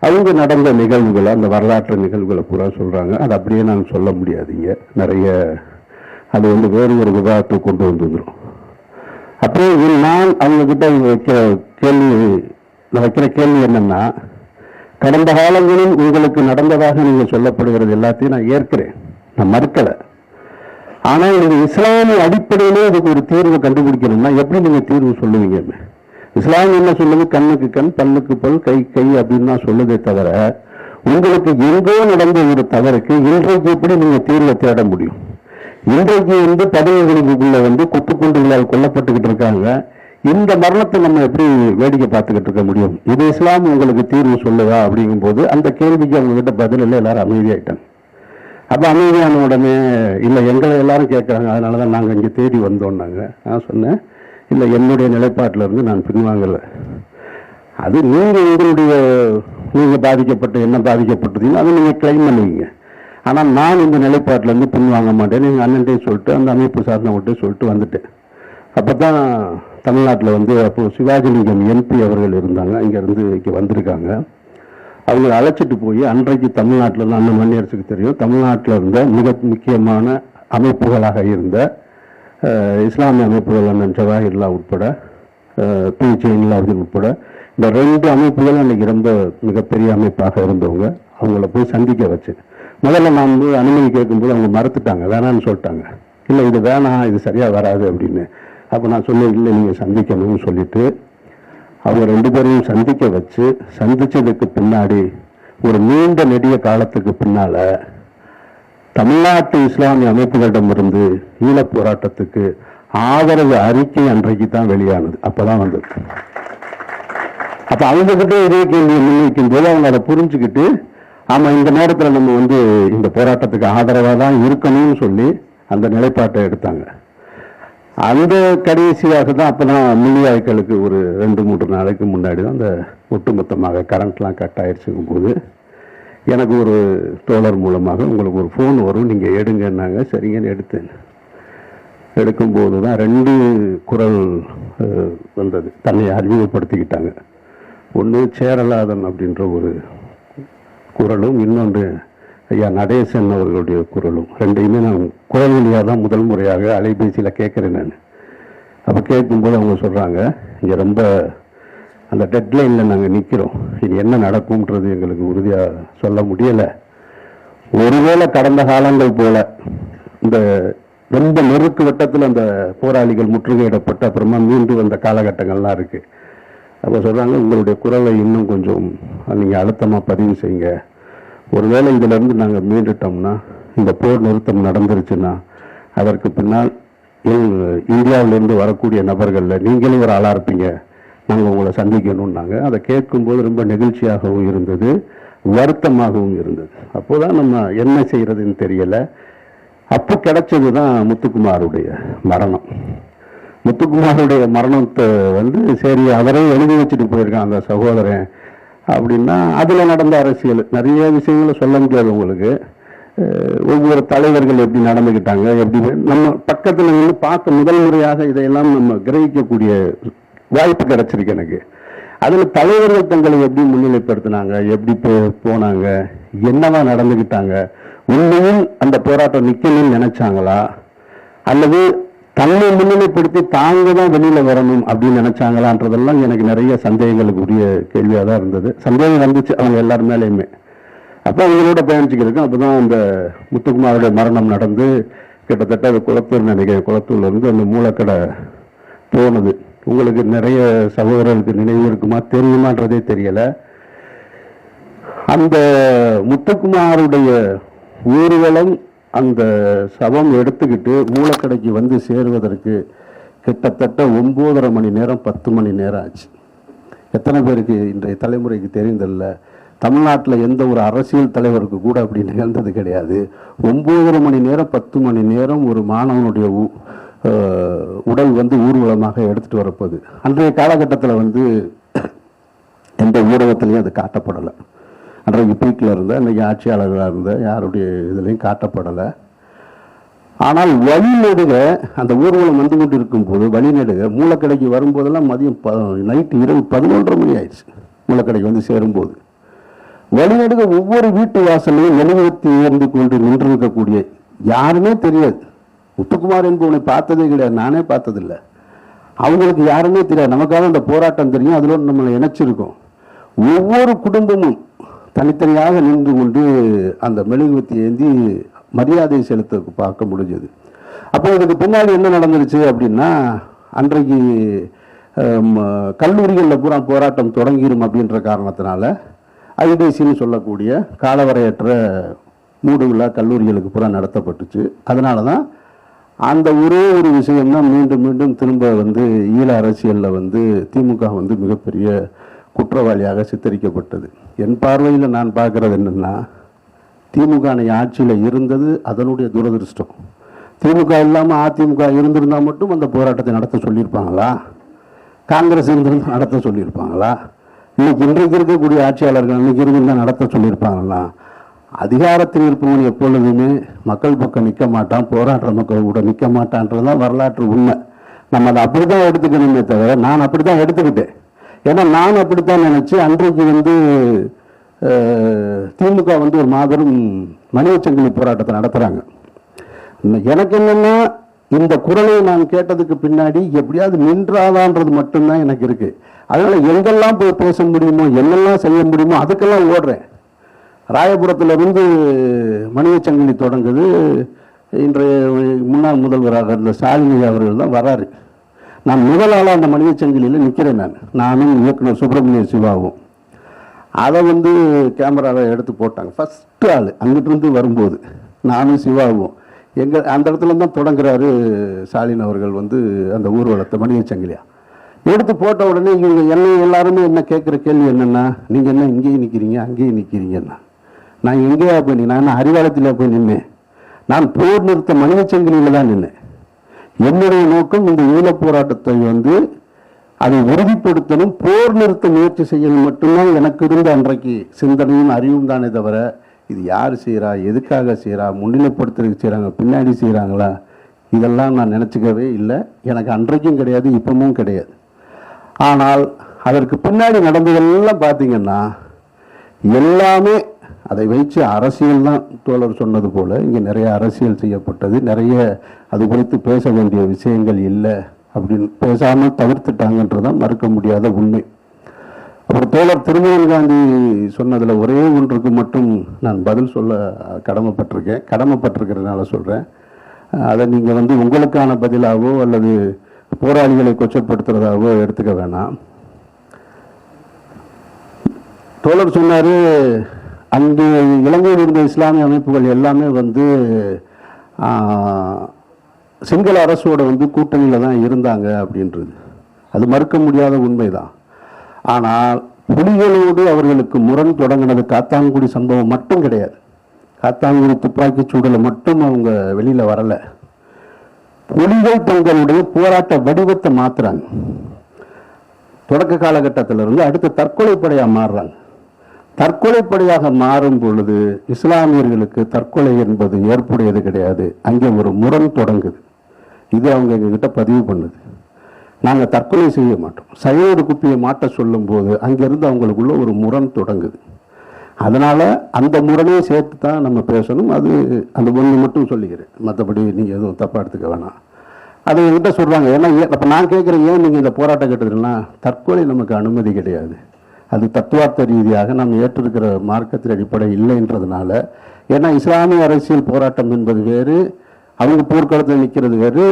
C: அவங்க நடந்த நிகழ்வுகளை, அந்த வரலாற்று நிகழ்வுகளை பூரா சொல்றாங்க. அது அப்படியே நான் சொல்ல முடியாதுங்க, நிறைய அது வந்து வேறு ஒரு விவாதத்தை கொண்டு வந்துடும். அப்போ நான் அவங்க கிட்ட வைக்கிற கேள்வி என்னன்னா, கடந்த காலங்களில் உங்களுக்கு நடந்ததாக நீங்க சொல்லப்படுகிறது எல்லாத்தையும் நான் ஏற்கிறேன், நான் மறுக்கலை. ஆனால் நீங்க இஸ்லாமிய அடிப்படையிலே அதுக்கு ஒரு தீர்வு கண்டுபிடிக்கணும்னா எப்படி நீங்க தீர்வு சொல்லுவீங்க? இஸ்லாம் என்ன சொல்லுது? கண்ணுக்கு கண், பல்லுக்கு பல், கை கை அப்படின்னு தான் சொல்லுதே தவிர, உங்களுக்கு எங்கோ நடந்த ஒரு தவறுக்கு இன்றைக்கு எப்படி நீங்க தீர்வை தேட முடியும்? இன்றைக்கு வந்து பதவிகளுக்குள்ள வந்து குத்துக்குண்டுகளால் கொல்லப்பட்டுக்கிட்டு இருக்காங்க. இந்த மரணத்தை நம்ம எப்படி வேடிக்கை பார்த்துக்கிட்டு இருக்க முடியும்? இது இஸ்லாம் உங்களுக்கு தீர்வு சொல்லுதா அப்படிங்கும் போது அந்த கேள்விக்கு அவங்க கிட்ட பதில் இல்லை. எல்லாரும் அமைதியாயிட்டாங்க. அப்ப அமைதியான உடனே இல்லை, எங்களை எல்லாரும் கேட்கறாங்க, அதனாலதான் நாங்க இங்க தேடி வந்தோம்னாங்க. நான் சொன்னேன், இல்லை, என்னுடைய நிலைப்பாட்டில இருந்து நான் பின்வாங்கல. அது நீங்க பாதிக்கப்பட்டு என்ன பாதிக்கப்பட்டதுன்னு அதை நீங்க கிளைம் பண்ணுவீங்க. ஆனால் நான் இந்த நிலைப்பாட்டில இருந்து பின்வாங்க மாட்டேன். எங்கள் அண்ணன்ட்டே சொல்லிட்டு அந்த அமைப்பு சார்ந்தவங்கள்ட்டே சொல்லிட்டு வந்துட்டேன். அப்பதான் தமிழ்நாட்டில் வந்து அப்போ சிவாஜிலிங்கம் எம்பி அவர்கள் இருந்தாங்க, இங்கேருந்து இங்கே வந்திருக்காங்க. அவங்க அழைச்சிட்டு போய் அன்றைக்கு தமிழ்நாட்டில் தான், அண்ணன் மணியரசுக்கு தெரியும், தமிழ்நாட்டில் இருந்த மிக முக்கியமான அமைப்புகளாக இருந்த இஸ்லாமிய அமைப்புகள் அண்ணன் ஜவாஹிர்லா உட்பட, பி ஜெயின்லாவுதீன் உட்பட இந்த 2 அமைப்புகள் அன்னைக்கு ரொம்ப மிகப்பெரிய அமைப்பாக இருந்தவங்க, அவங்கள போய் சந்திக்க வச்சேன். முதல்ல நான் வந்து அனுமதி கேட்கும்போது அவங்க மறுத்துட்டாங்க, வேணான்னு சொல்லிட்டாங்க. இல்லை, இது வேணாம், இது சரியா வராது அப்படின்னு. அப்போ நான் சொன்னேன், இல்லை நீங்கள் சந்திக்கணும்னு சொல்லிட்டு அவங்க 2 பேரையும் சந்திக்க வச்சு, சந்திச்சதுக்கு பின்னாடி ஒரு நீண்ட நெடிய காலத்துக்கு பின்னால தமிழ்நாட்டு இஸ்லாமிய அமைப்புகளிடமிருந்து ஈழப் போராட்டத்துக்கு ஆதரவு அறிக்கை அன்றைக்கு தான் வெளியானது. அப்பதான் வந்தது. அப்ப அவங்க கிட்ட இதே கேள்வியை முன்வைக்கும் போது அவங்க அதை புரிஞ்சுக்கிட்டு, ஆமா, இந்த நேரத்தில் நம்ம வந்து இந்த போராட்டத்துக்கு ஆதரவாக தான் இருக்கணும்னு சொல்லி அந்த நிலைப்பாட்டை எடுத்தாங்க. அந்த கடைசியாக தான் அப்பதான் முள்ளிவாய்க்காலுக்கு ஒரு 2-3 நாளைக்கு முன்னாடி தான் அந்த ஒட்டுமொத்தமாக கரண்ட்லாம் கட் ஆயிடுச்சுங்கும் போது எனக்கு ஒரு தோழர் மூலமாக உங்களுக்கு ஒரு ஃபோன் வரும், நீங்க எடுங்கன்னாங்க. சரிங்கன்னு எடுத்தேன். எடுக்கும்போது தான் 2 குரல் வந்தது, தன்னை அறிமுகப்படுத்திக்கிட்டாங்க. ஒன்று சேரலாதன் அப்படின்ற ஒரு குரலும், இன்னொன்று ஐயா நடேசன் அவர்களுடைய குரலும். 2யுமே நான் குரல் வழியாக தான் முதல் முறையாக அலைபேசியில் கேட்குறேன். நான் அப்போ கேட்கும்போது அவங்க சொல்கிறாங்க, இங்கே ரொம்ப அந்த டெட்லைனில் நாங்கள் நிற்கிறோம், இது என்ன நடக்கும்ன்றது எங்களுக்கு உறுதியாக சொல்ல முடியலை. ஒருவேளை கடந்த காலங்கள் போல இந்த ரொம்ப நெருக்கு வட்டத்தில் அந்த போராளிகள் முற்றுகையிடப்பட்ட அப்புறமா மீண்டு வந்த காலகட்டங்கள்லாம் இருக்கு. அப்போ சொல்றாங்க, உங்களுடைய குரலை இன்னும் கொஞ்சம் நீங்கள் அழுத்தமாக பதிவு செய்யுங்க. ஒருவேளை இதுல இருந்து நாங்கள் மீண்டுட்டோம்னா, இந்த போர் நிறுத்தம் நடந்துருச்சுன்னா, அதற்கு பின்னால் இந்தியாவிலிருந்து வரக்கூடிய நபர்களில் நீங்களும் ஒரு ஆளாக இருப்பீங்க, நாங்கள் உங்களை சந்திக்கணும்னாங்க. அதை கேட்கும்போது ரொம்ப நெகிழ்ச்சியாகவும் இருந்தது. வருத்தமாகவும் இருந்தது. அப்போதான் நம்ம என்ன செய்யறதுன்னு தெரியல. அப்போ கிடைச்சது தான் முத்துக்குமாருடைய மரணம். முத்துக்குமாருடைய மரணத்தை வந்து சரி அவரே எழுதி வச்சுட்டு போயிருக்கான் அந்த சகோதரன் அப்படின்னா, அதில் நடந்த அரசியல் நிறைய விஷயங்களை சொல்ல முடியாது உங்களுக்கு. ஒவ்வொரு தலைவர்கள் எப்படி நடந்துக்கிட்டாங்க, எப்படி நம்ம பக்கத்தில் நின்று பார்க்க முதல் முறையாக இதையெல்லாம் நம்ம கிரகிக்கக்கூடிய வாய்ப்பு கிடைச்சிருக்கு எனக்கு. அதில் தலைவர்கள் தங்களை எப்படி முன்னிலைப்படுத்தினாங்க, எப்படி போனாங்க, என்னவா நடந்துக்கிட்டாங்க, உண்மையில் அந்த போராட்டம் நிற்கணும்னு நினைச்சாங்களா, அல்லது தன்னை முன்னிலைப்படுத்தி தாங்க தான் வெளியில வரணும் அப்படின்னு நினைச்சாங்களான்றதெல்லாம் எனக்கு நிறைய சந்தேகங்களுக்கு உரிய கேள்வியாக தான் இருந்தது. சந்தேகம் வந்துச்சு அவங்க எல்லாரும் மேலேயுமே. அப்போ அவங்களோட பயணிச்சுக்கிறதுக்கு அப்போதான் அந்த முத்துக்குமாரோட மரணம் நடந்து கிட்டத்தட்ட அது குளத்தூர் நினைக்கிறேன், குளத்தூர்ல இருந்து அந்த மூலக்கடை போனது. உங்களுக்கு நிறைய சகோதரர்களுக்கு நினைவு இருக்குமா தெரியுமான்றதே தெரியல. அந்த முத்துக்குமாருடைய ஊர்வலம் அந்த சவம் எடுத்துக்கிட்டு மூலக்கடைக்கு வந்து சேருவதற்கு கிட்டத்தட்ட 9:30 மணி நேரம் 10 மணி நேரம் ஆச்சு. எத்தனை பேருக்கு இன்றைய தலைமுறைக்கு தெரிந்ததில்ல. தமிழ்நாட்டில் எந்த ஒரு அரசியல் தலைவருக்கு கூட அப்படி நிகழ்ந்தது கிடையாது. 9:30 மணி நேரம் 10 மணி நேரம் ஒரு மாணவனுடைய உடல் வந்து ஊர்வலமாக எடுத்துட்டு வரப்போகுது. அன்றைய காலகட்டத்தில் வந்து எந்த ஊடகத்திலையும் அது காட்டப்படலை. அன்றைக்கு பீக்கில் இருந்த அன்றைக்கு ஆட்சியாளர்களாக இருந்த யாருடைய இதுலையும் காட்டப்படலை. ஆனால் வழிநெடுக அந்த ஊர்வலம் வந்து கொண்டு இருக்கும்போது வழிநெடுக மூலக்கடைக்கு வரும்போதெல்லாம் மதியம் நைட்டு இரவு 11:30 மணி ஆயிடுச்சு. மூலக்கடைக்கு வந்து சேரும்போது வழிநெடுக ஒவ்வொரு வீட்டு வாசலையும் மெழுகுவர்த்தி உயர்ந்து கொண்டு நின்றிருக்கக்கூடிய யாருமே தெரியாது. முத்துக்குமார் என்பவனை பார்த்ததே கிடையாது, நானே பார்த்ததில்லை. அவங்களுக்கு யாருமே தெரியாது. நமக்காக அந்த போராட்டம் தெரியும், அதில் நம்மளை இணைச்சிருக்கோம். ஒவ்வொரு குடும்பமும் தனித்தனியாக நின்று கொண்டு அந்த மெழுகுவர்த்தி ஏந்தி மரியாதை செலுத்த பார்க்க முடிஞ்சது. அப்போ இதுக்கு பின்னாடி என்ன நடந்துருச்சு அப்படின்னா, அன்றைக்கு கல்லூரிகளில் பூரா போராட்டம் தொடங்கிடும் அப்படின்ற காரணத்தினால ஐடிசின்னு சொல்லக்கூடிய காலவரையற்ற மூடுவிழா கல்லூரிகளுக்கு பூரா நடத்தப்பட்டுச்சு. அதனால தான் அந்த ஒரே ஒரு விஷயம்தான் மீண்டும் மீண்டும் திரும்ப வந்து ஈழ அரசியலில் வந்து திமுக வந்து மிகப்பெரிய குற்றவாளியாக சித்தரிக்கப்பட்டது. என் பார்வையில் நான் பார்க்கறது என்னன்னா, திமுக ஆட்சியில் இருந்தது அதனுடைய துரதிருஷ்டம். திமுக இல்லாமல் அதிமுக இருந்திருந்தால் மட்டும் அந்த போராட்டத்தை நடத்த சொல்லியிருப்பாங்களா? காங்கிரஸ் இருந்திருந்தால் நடத்த சொல்லியிருப்பாங்களா? இன்றைக்கு இருக்கக்கூடிய ஆட்சியாளர்கள் அன்னைக்கு இருந்தால் நடத்த சொல்லியிருப்பாங்களா? அதிகாரத்தில் இருப்பவன் எப்பொழுதுமே மக்கள் பக்கம் நிற்க மாட்டான், போராடுற மக்கள் கூட நிற்க மாட்டான்றதுதான் வரலாற்று உண்மை. நம்ம அதை அப்படித்தான் எடுத்துக்கணுமே தவிர, நான் அப்படித்தான் எடுத்துக்கிட்டேன். ஏன்னா நான் அப்படித்தான் நினைச்சு அன்றைக்கு வந்து திமுக வந்து ஒரு மாபெரும் மனிதச்சங்கிலி போராட்டத்தை நடத்துறாங்க. எனக்கு என்னன்னா, இந்த குரலை நான் கேட்டதுக்கு பின்னாடி எப்படியாவது நின்றாதான்றது மட்டும்தான் எனக்கு இருக்கு. அதனால எங்கெல்லாம் போய் பேச முடியுமோ, என்னெல்லாம் செய்ய முடியுமோ அதுக்கெல்லாம் ஓடுறேன். ராயபுரத்திலிருந்து மனிதச்சங்கிலி தொடங்குது. இன்றைய முன்னாள் முதல்வராக இருந்த ஸ்டாலின் அவர்கள் தான் வராரு. நான் முதலாளாக அந்த மனிதச்சங்கிலியில் நிற்கிறேன். நானும் இயக்குனர் சுப்பிரமணிய சிவாவும் அதை வந்து கேமராவை எடுத்து போட்டாங்க. ஃபஸ்ட்டு ஆள் அங்கிட்டிருந்து வரும்போது நானும் சிவாவும் அந்த இடத்துல தான் தொடங்குறாரு ஸ்டாலின் அவர்கள் வந்து அந்த ஊர்வலத்தை மனிதச்சங்கிலியா எடுத்து போட்ட உடனே இவங்க எல்லாருமே என்ன கேட்குற கேள்வி என்னென்னா, நீங்கள் என்ன இங்கேயும் நிற்கிறீங்க அங்கேயும் நிற்கிறீங்கன்னா, நான் எங்கேயா போய் நான் என்ன அறிவாலயத்தில் போய் நின்னேன்? நான் போர் நிறுத்த மனிதச்சங்கிலியில் தான் நின்னேன். என்னுடைய நோக்கம் இந்த ஈழப் போராட்டத்தை வந்து அதை உறுதிப்படுத்தணும், போர் நிறுத்த முயற்சி செய்யணும் மட்டும்தான் எனக்கு இருந்த அன்றைக்கு சிந்தனையும் அறிவும் தானே தவிர, இது யார் செய்கிறா, எதுக்காக செய்கிறா, முன்னிலைப்படுத்துறதுக்கு செய்கிறாங்க, பின்னாடி செய்கிறாங்களா, இதெல்லாம் நான் நினச்சிக்கவே இல்லை. எனக்கு அன்றைக்கும் கிடையாது, இப்பவும் கிடையாது. ஆனால் அதற்கு பின்னாடி நடந்ததெல்லாம் பார்த்தீங்கன்னா எல்லாமே அதை வைத்து அரசியல் தான். தோழர் சொன்னது போல இங்கே நிறைய அரசியல் செய்யப்பட்டது, நிறைய அது குறித்து பேச வேண்டிய விஷயங்கள் இல்லை அப்படின்னு பேசாமல் தவிர்த்துட்டாங்கன்றதான் மறுக்க முடியாத உண்மை. அப்புறம் தோழர் திருமகன் காந்தி சொன்னதில் ஒரே ஒன்றுக்கு மட்டும் நான் பதில் சொல்ல கடமைப்பட்டிருக்கிறதுனால சொல்கிறேன். அதை நீங்கள் வந்து உங்களுக்கான பதிலாகவோ அல்லது போராளிகளை கொச்சப்படுத்துறதாகவோ எடுத்துக்க வேணாம். தோழர் சொன்னார், அங்கு இலங்கையில் இருந்த இஸ்லாமிய அமைப்புகள் எல்லாமே வந்து சிங்கள அரசோட வந்து கூட்டணியில் தான் இருந்தாங்க அப்படின்றது. அது மறுக்க முடியாத உண்மைதான். ஆனால் புலிகளோடு அவர்களுக்கு முரண் தொடங்கினது காத்தான்குடி சம்பவம் மட்டும் கிடையாது. காத்தான்குடி துப்பாக்கி சூடல மட்டும் அவங்க வெளியில வரல. புலிகள் தங்களுடைய போராட்ட வடிவத்தை மாத்துறாங்க. தொடக்க காலகட்டத்திலிருந்து அடுத்து தற்கொலைப்படையா மாறுறாங்க. தற்கொலைப்படையாக மாறும் பொழுது இஸ்லாமியர்களுக்கு தற்கொலை என்பது ஏற்புடையது கிடையாது. அங்கே ஒரு முரண் தொடங்குது. இது அவங்க எங்ககிட்ட பதிவு பண்ணுது. நாங்கள் தற்கொலை செய்ய மாட்டோம். சையோடு குப்பியை மாட்ட சொல்லும் போது அங்கிருந்து அவங்களுக்குள்ள ஒரு முரண் தொடங்குது. அதனால அந்த முரணையை சேர்த்து தான் நம்ம பேசணும். அது அந்த ஒன்று மட்டும் சொல்லிக்கிறேன், மற்றபடி நீங்கள் எதுவும் தப்பாக எடுத்துக்க வேணாம். அது என்கிட்ட சொல்கிறாங்க. ஏன்னா அப்போ நான் கேட்குறேன், ஏன் நீங்கள் இந்த போராட்டம் கேட்டதுன்னா தற்கொலை நமக்கு அனுமதி கிடையாது. அது தத்துவார்த்த ரீதியாக நாம் ஏற்றிருக்கிற மார்க்கத்தின் அடிப்படை இல்லைன்றதுனால. ஏன்னா இஸ்லாமிய அரசியல் போராட்டம் என்பது வேறு, அவங்க போர்க்களத்தில் நிற்கிறது வேறு,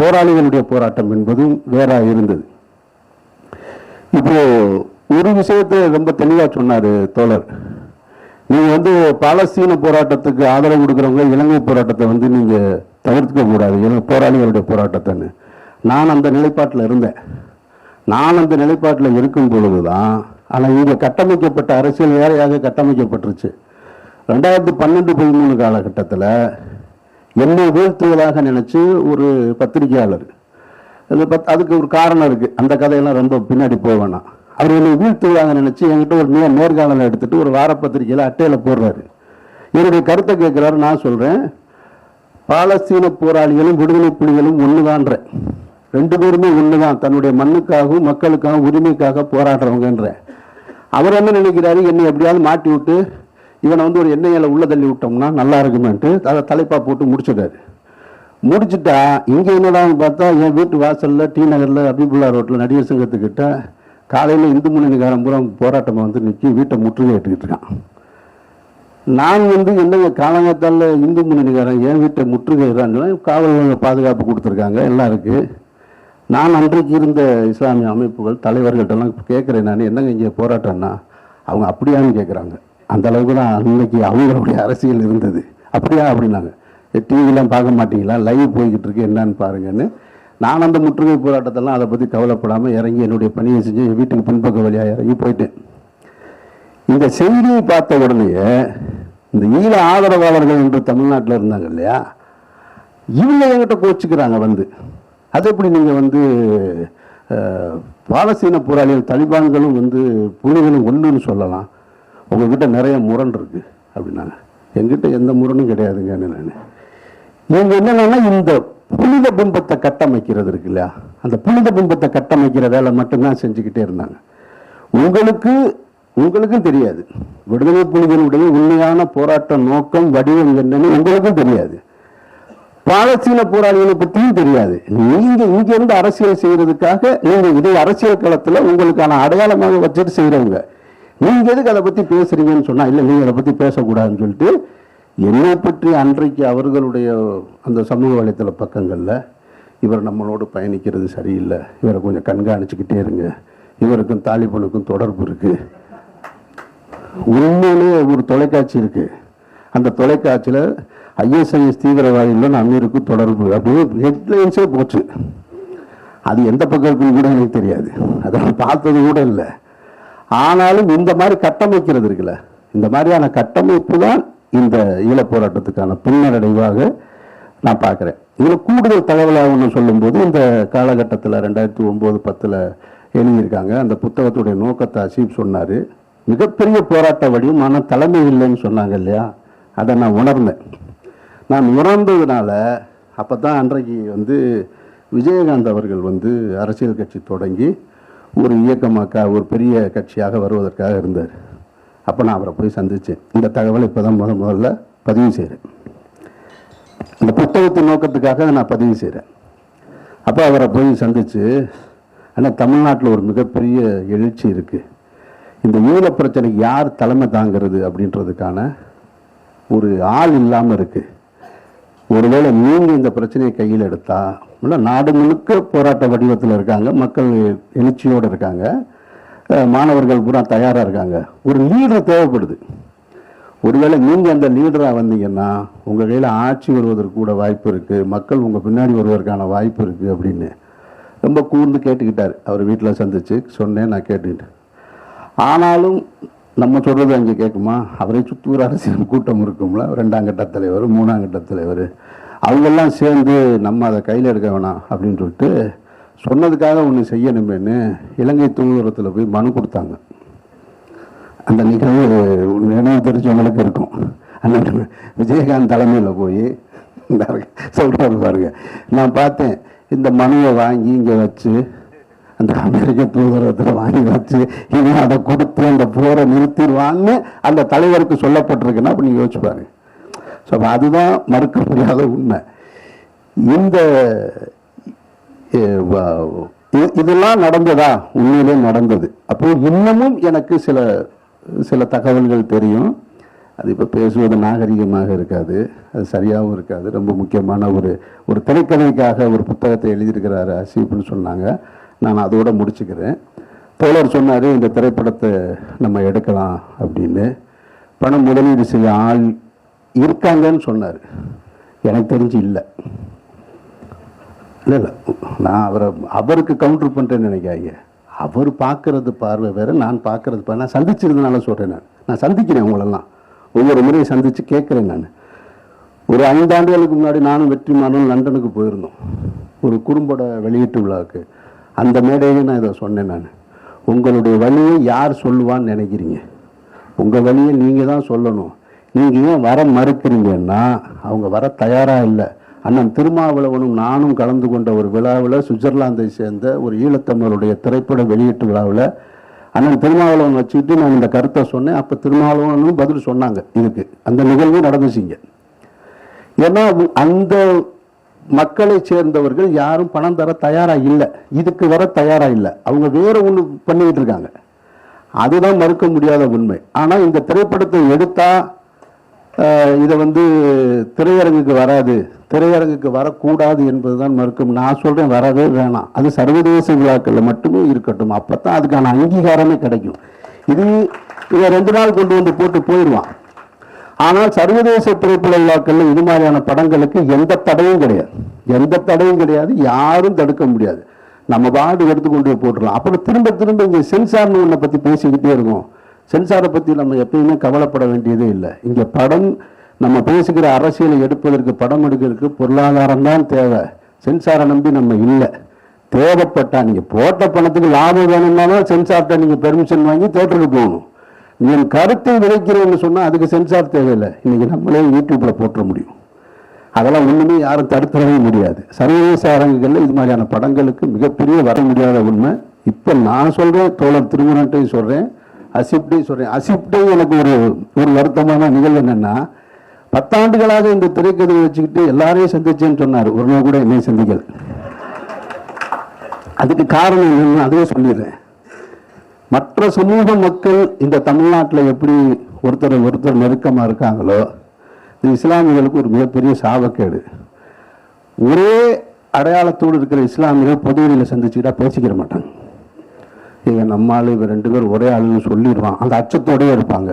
C: போராளிகளுடைய போராட்டம் என்பதும் வேறா இருந்தது. இப்போ ஒரு விஷயத்தை ரொம்ப தெளிவாக சொன்னார் தோழர். நீங்கள் பாலஸ்தீன போராட்டத்துக்கு ஆதரவு கொடுக்குறவங்க இலங்கை போராட்டத்தை நீங்கள் தவிர்த்துக்க கூடாது, போராளிகளுடைய போராட்டத்தைன்னு. நான் அந்த நிலைப்பாட்டில் இருந்தேன். நான் அந்த நிலைப்பாட்டில் இருக்கும் பொழுதுதான், ஆனால் இங்கே கட்டமைக்கப்பட்ட அரசியல் வேறையாக கட்டமைக்கப்பட்டுருச்சு. 2012-13 காலகட்டத்தில் என்னை வீழ்த்துவதாக நினைச்சு ஒரு பத்திரிகையாளர், அதுக்கு ஒரு காரணம் இருக்கு, அந்த கதையெல்லாம் ரொம்ப பின்னாடி போக வேணாம். அவர் என்னை வீழ்த்துவதாக நினைச்சு என்கிட்ட ஒரு நேர்காணலை எடுத்துட்டு ஒரு வார பத்திரிகையில் அட்டையில போடுறாரு. என்னுடைய கருத்தை கேட்கிறாரு. நான் சொல்றேன், பாலஸ்தீன போராளிகளும் விடுதலை புலிகளும் ஒண்ணுதான்ற, ரெண்டு பேருமே ஒண்ணுதான், தன்னுடைய மண்ணுக்காகவும் மக்களுக்காகவும் உரிமைக்காக போராடுறவங்கன்ற. அவர் என்ன நினைக்கிறாரு, என்னை எப்படியாவது மாட்டி விட்டு இவனை ஒரு எண்ணெயில உள்ள தள்ளி விட்டோம்னா நல்லா இருக்குமென்ட்டு அதை தலைப்பா போட்டு முடிச்சிட்டாரு. முடிச்சுட்டா இங்க என்னடான்னு பார்த்தா என் வீட்டு வாசல்ல டி நகர்ல அபிபுல்லா ரோட்ல நடிகர் சங்கத்துக்கிட்ட காலையில இந்து முன்னணிக்காரன் பூரா போராட்டமா நிற்கி வீட்டை முற்றுகை எடுத்துக்கிட்டு இருக்கான். நான் என்னங்க காலங்காத்தால இந்து முன்னணிக்காரன் என் வீட்டை முற்றுகைறான்னு காவல் பாதுகாப்பு கொடுத்துருக்காங்க, எல்லாம் இருக்கு. நான் அன்றைக்கு இருந்த இஸ்லாமிய அமைப்புகள் தலைவர்கள்ட்டெல்லாம் கேட்குறேன், நான் என்னங்க இங்கே போராட்டம்னா அவங்க அப்படியான்னு கேட்குறாங்க. அந்த அளவுக்கு தான் அன்னைக்கு அவங்களுடைய அரசியல் இருந்தது. அப்படியா அப்படின்னாங்க. டிவிலாம் பார்க்க மாட்டீங்களா, லைவ் போய்கிட்டு இருக்கு என்னன்னு பாருங்கன்னு. நான் அந்த முற்றுகை போராட்டத்தெல்லாம் அதை பற்றி கவலைப்படாமல் இறங்கி என்னுடைய பணியை செஞ்சு வீட்டுக்கு பின்பக்க வழியாக இறங்கி போயிட்டேன். இந்த செய்தியை பார்த்த உடனேயே இந்த ஈழ ஆதரவாளர்கள் என்று தமிழ்நாட்டில் இருந்தாங்க இல்லையா, இவங்க என்கிட்ட கோச்சிக்கிறாங்க. அது எப்படி நீங்கள் பாலஸ்தீன போராளிகள் தலிபான்களும் புலிகளும் ஒன்றுன்னு சொல்லலாம், உங்ககிட்ட நிறைய முரண் இருக்கு அப்படின்னாங்க. என்கிட்ட எந்த முரணும் கிடையாதுங்க. நான் இவங்க என்னன்னா இந்த புனித பிம்பத்தை கட்டமைக்கிறது இருக்கு இல்லையா, அந்த புனித பிம்பத்தை கட்டமைக்கிற வேலை மட்டும்தான் செஞ்சுக்கிட்டே இருந்தாங்க. உங்களுக்கும் தெரியாது விடுதலை புலிகளுடைய உண்மையான போராட்ட நோக்கம் வடிவம் என்னன்னு உங்களுக்கும் தெரியாது, பாலஸ்தீன போராளிகளை பற்றியும் தெரியாது. நீங்க இங்க இருந்து அரசியல் செய்யறதுக்காக நீங்க இதை அரசியல் களத்துல உங்களுக்கான அடையாளமாக வச்சுட்டு செய்யறவங்க, நீங்க எதுக்கு அதை பத்தி பேசுறீங்கன்னு சொன்னா, இல்ல நீங்க அதை பத்தி பேசக்கூடாதுன்னு சொல்லிட்டு என்னை பற்றி அன்றைக்கு அவர்களுடைய அந்த சமூக வலைத்தள பக்கங்கள்ல இவர் நம்மளோடு பயணிக்கிறது சரியில்லை, இவரை கொஞ்சம் கண்காணிச்சுக்கிட்டே இருங்க, இவருக்கும் தாலிபானுக்கும் தொடர்பு இருக்கு. உண்மையிலே ஒரு தொலைக்காட்சி இருக்கு, அந்த தொலைக்காட்சியில ISIS தீவிரவாதிகளும் அமீருக்கும் தொடர்பு அப்படின்னு ஹெட்லைன்ஸே போச்சு. அது எந்த பக்கம் இருக்குன்னு கூட எனக்கு தெரியாது, அதெல்லாம் பார்த்தது கூட இல்லை. ஆனாலும் இந்த மாதிரி கட்டமைக்கிறது இருக்குல்ல, இந்த மாதிரியான கட்டமைப்பு தான் இந்த ஈழ போராட்டத்துக்கான பின்னடைவாக நான் பார்க்குறேன். இதில் கூடுதல் தகவலாக ஒன்று சொல்லும்போது, இந்த காலகட்டத்தில் 2009-10 எழுதியிருக்காங்க. அந்த புத்தகத்துடைய நோக்கத்தை அசீப் சொன்னார். மிகப்பெரிய போராட்ட வடிவம், ஆனால் தலைமை இல்லைன்னு சொன்னாங்க இல்லையா, அதை நான் உணர்ந்தேன். நான் உணர்ந்ததுனால அப்போ தான் அன்றைக்கு விஜயகாந்த் அவர்கள் அரசியல் கட்சி தொடங்கி ஒரு இயக்கமாக்க ஒரு பெரிய கட்சியாக வருவதற்காக இருந்தார். அப்போ நான் அவரை போய் சந்தித்தேன். இந்த தகவலை இப்போ தான் முதல்ல பதிவு செய்கிறேன். இந்த புத்தகத்தின் நோக்கத்துக்காக நான் பதிவு செய்கிறேன். அப்போ அவரை போய் சந்தித்து, ஆனால் தமிழ்நாட்டில் ஒரு மிகப்பெரிய எழுச்சி இருக்குது, இந்த ஈழ பிரச்சனைக்கு யார் தலைமை தாங்கிறது அப்படின்றதுக்கான ஒரு ஆள் இல்லாமல் இருக்குது. ஒருவேளை நீங்கள் இந்த பிரச்சனையை கையில் எடுத்தால், நாடு முழுக்க போராட்ட வடிவத்தில் இருக்காங்க, மக்கள் எழுச்சியோடு இருக்காங்க, மாணவர்கள் பூரா தயாராக இருக்காங்க, ஒரு லீடர் தேவைப்படுது. ஒருவேளை நீங்கள் அந்த லீடராக வந்தீங்கன்னா உங்கள் கையில் ஆட்சி வருவதற்கு கூட வாய்ப்பு இருக்குது, மக்கள் உங்கள் பின்னாடி வருவதற்கான வாய்ப்பு இருக்குது அப்படின்னு ரொம்ப கூர்ந்து கேட்டுக்கிட்டார். அவர் வீட்டில் சந்திச்சு சொன்னேன், நான் கேட்டுக்கிட்டேன். ஆனாலும் நம்ம சொல்றது அங்கே கேட்குமா? அவரை சுற்றி ஒரு அரசியல் கூட்டம் இருக்கும்ல, 2ஆம் கட்ட தலைவர், 3ஆம் கட்ட தலைவர், அவங்கெல்லாம் சேர்ந்து நம்ம அதை கையில் எடுக்க வேணாம் அப்படின்னு சொல்லிட்டு சொன்னதுக்காக ஒன்று செய்யணுமேன்னு இலங்கை தூதரத்தில் போய் மனு கொடுத்தாங்க. அந்த நிகழ்வு நினைவு தெரிஞ்சவங்களுக்கு இருக்கும். அண்ணன் விஜயகாந்த் தலைமையில் போய் சொல்றாரு பாருங்க, நான் பார்த்தேன். இந்த மனுவை வாங்கி இங்கே வச்சு அந்த அமெரிக்க தூதரத்தில் வாங்கி வச்சு இவன் அதை கொடுத்து அந்த போரை நிறுத்திடுவான்னு அந்த தலைவருக்கு சொல்லப்பட்டிருக்குன்னா அப்படி நீங்கள் யோசிச்சு பாருங்க. ஸோ அதுதான் மறுக்க முடியாத உண்மை. இந்த இதெல்லாம் நடந்ததா? உண்மையிலே நடந்தது. அப்போ இன்னமும் எனக்கு சில தகவல்கள் தெரியும். அது இப்போ பேசுவது நாகரிகமாக இருக்காது, அது சரியாகவும் இருக்காது. ரொம்ப முக்கியமான ஒரு திரைக்கதைக்காக ஒரு புத்தகத்தை எழுதியிருக்கிறாரு அசீப்னு சொன்னாங்க. நான் அதோட முடிச்சுக்கிறேன். தோழர் சொன்னார் இந்த திரைப்படத்தை நம்ம எடுக்கலாம் அப்படின்னு. பணம் முதலீடு செய்ய ஆள் இருக்காங்கன்னு சொன்னார். எனக்கு தெரிஞ்சு இல்லை. இல்லை நான் அவருக்கு கவுண்டர் பண்ணுறேன்னு நினைக்காங்க. அவர் பார்க்கறது பார்வை வேறு, நான் பார்க்கறது பார்வை. நான் சந்திச்சிருந்தனால சொல்கிறேன். நான் சந்திக்கிறேன் உங்களெல்லாம், ஒவ்வொரு முறையும் சந்தித்து கேட்குறேன். நான் ஒரு 5 ஆண்டுகளுக்கு முன்னாடி நானும் வெற்றிமாறனும் லண்டனுக்கு போயிருந்தோம் ஒரு குறும்பட வெளியீட்டு விழாவுக்கு. அந்த மேடையே நான் இதை சொன்னேன். நான் உங்களுடைய வழியை யார் சொல்லுவான்னு நினைக்கிறீங்க? உங்கள் வழியை நீங்கள் தான் சொல்லணும். நீங்கள் ஏன் வர மறுக்கிறீங்கன்னா அவங்க வர தயாராக இல்லை. அண்ணன் திருமாவளவனும் நானும் கலந்து கொண்ட ஒரு விழாவில், சுவிட்சர்லாந்தை சேர்ந்த ஒரு ஈழத்தமிழருடைய திரைப்பட வெளியீட்டு விழாவில் அண்ணன் திருமாவளவன் வச்சுக்கிட்டு நான் இந்த கருத்தை சொன்னேன். அப்போ திருமாவளவனும் பதில் சொன்னாங்க. இதுக்கு அந்த நிகழ்வு நடந்துச்சிங்க. ஏன்னா அந்த மக்களை சேர்ந்தவர்கள் யாரும் பணம் தர தயாராக இல்லை, இதுக்கு வர தயாராக இல்லை. அவங்க வேற ஒன்று பண்ணிக்கிட்டு இருக்காங்க. அதுதான் மறுக்க முடியாத உண்மை. ஆனால் இந்த திரைப்படத்தை எடுத்தா இதை திரையரங்குக்கு வராது, திரையரங்குக்கு வரக்கூடாது என்பதுதான் மறுக்கும். நான் சொல்றேன் வரவே வேணாம். அது சர்வதேச விழாக்களில் மட்டுமே இருக்கட்டும். அப்பதான் அதுக்கான அங்கீகாரமே கிடைக்கும். இதை 2 நாள் கொண்டு வந்து போட்டு போயிடுவான். ஆனால் சர்வதேச திரைப்பட விழாக்களில் இது மாதிரியான படங்களுக்கு எந்த தடையும் கிடையாது, எந்த தடையும் கிடையாது. யாரும் தடுக்க முடியாது. நம்ம பாடு எடுத்துக்கொண்டு போட்டுடலாம். அப்புறம் திரும்ப திரும்ப இங்கே சென்சார்னு ஒன்றை பற்றி பேசிக்கிட்டே இருக்கும். சென்சாரை பற்றி நம்ம எப்பயுமே கவலைப்பட வேண்டியதே இல்லை. இங்கே படம் நம்ம பேசுகிற அரசியலை எடுப்பதற்கு, படம் எடுக்கிறதுக்கு பொருளாதாரம் தான் தேவை. சென்சாரை நம்பி நம்ம இல்லை. தேவைப்பட்டா நீங்கள் போட்ட பணத்துக்கு லாபம் வேணும்னாலும் சென்சார்கிட்ட நீங்கள் பெர்மிஷன் வாங்கி தேட்டருக்கு போகணும். என் கருத்தை விதைக்கிறேன்னு சொன்னால் அதுக்கு சென்சார் தேவையில்லை. இன்னைக்கு நம்மளே யூடியூப்ல போட்டுற முடியும். அதெல்லாம் ஒன்றுமே யாரும் தடுத்துடவே முடியாது. சர்வதேச அரங்குகளில் இது மாதிரியான படங்களுக்கு மிகப்பெரிய வர முடியாத உண்மை. இப்போ நான் சொல்கிறேன், தோழர் திருமுருகன்ட்டையும் சொல்கிறேன், அசிப்டையும் சொல்கிறேன். அசிப்டை எனக்கு ஒரு வருத்தமான நிகழ்வு என்னென்னா, 10 ஆண்டுகளாக இந்த திரைக்கதையை வச்சுக்கிட்டு எல்லாரையும் சந்திச்சேன்னு சொன்னார். ஒரு நாள் கூட என்னை சந்திக்கல. அதுக்கு காரணம் என்னன்னு அதுவே சொல்லிடுறேன். மற்ற சமூக மக்கள் இந்த தமிழ்நாட்டில் எப்படி ஒருத்தர் நெருக்கமாக இருக்காங்களோ, இது இஸ்லாமியர்களுக்கு ஒரு மிகப்பெரிய சாபக்கேடு. ஒரே அடையாளத்தோடு இருக்கிற இஸ்லாமியர்கள் பொதுவெளியில் சந்திச்சுக்கிட்டா பேசிக்கிற மாட்டாங்க. இவன் நம்மால் இவன் 2 பேர் ஒரே ஆளுன்னு சொல்லிடுவான். அந்த அச்சத்தோடயே இருப்பாங்க.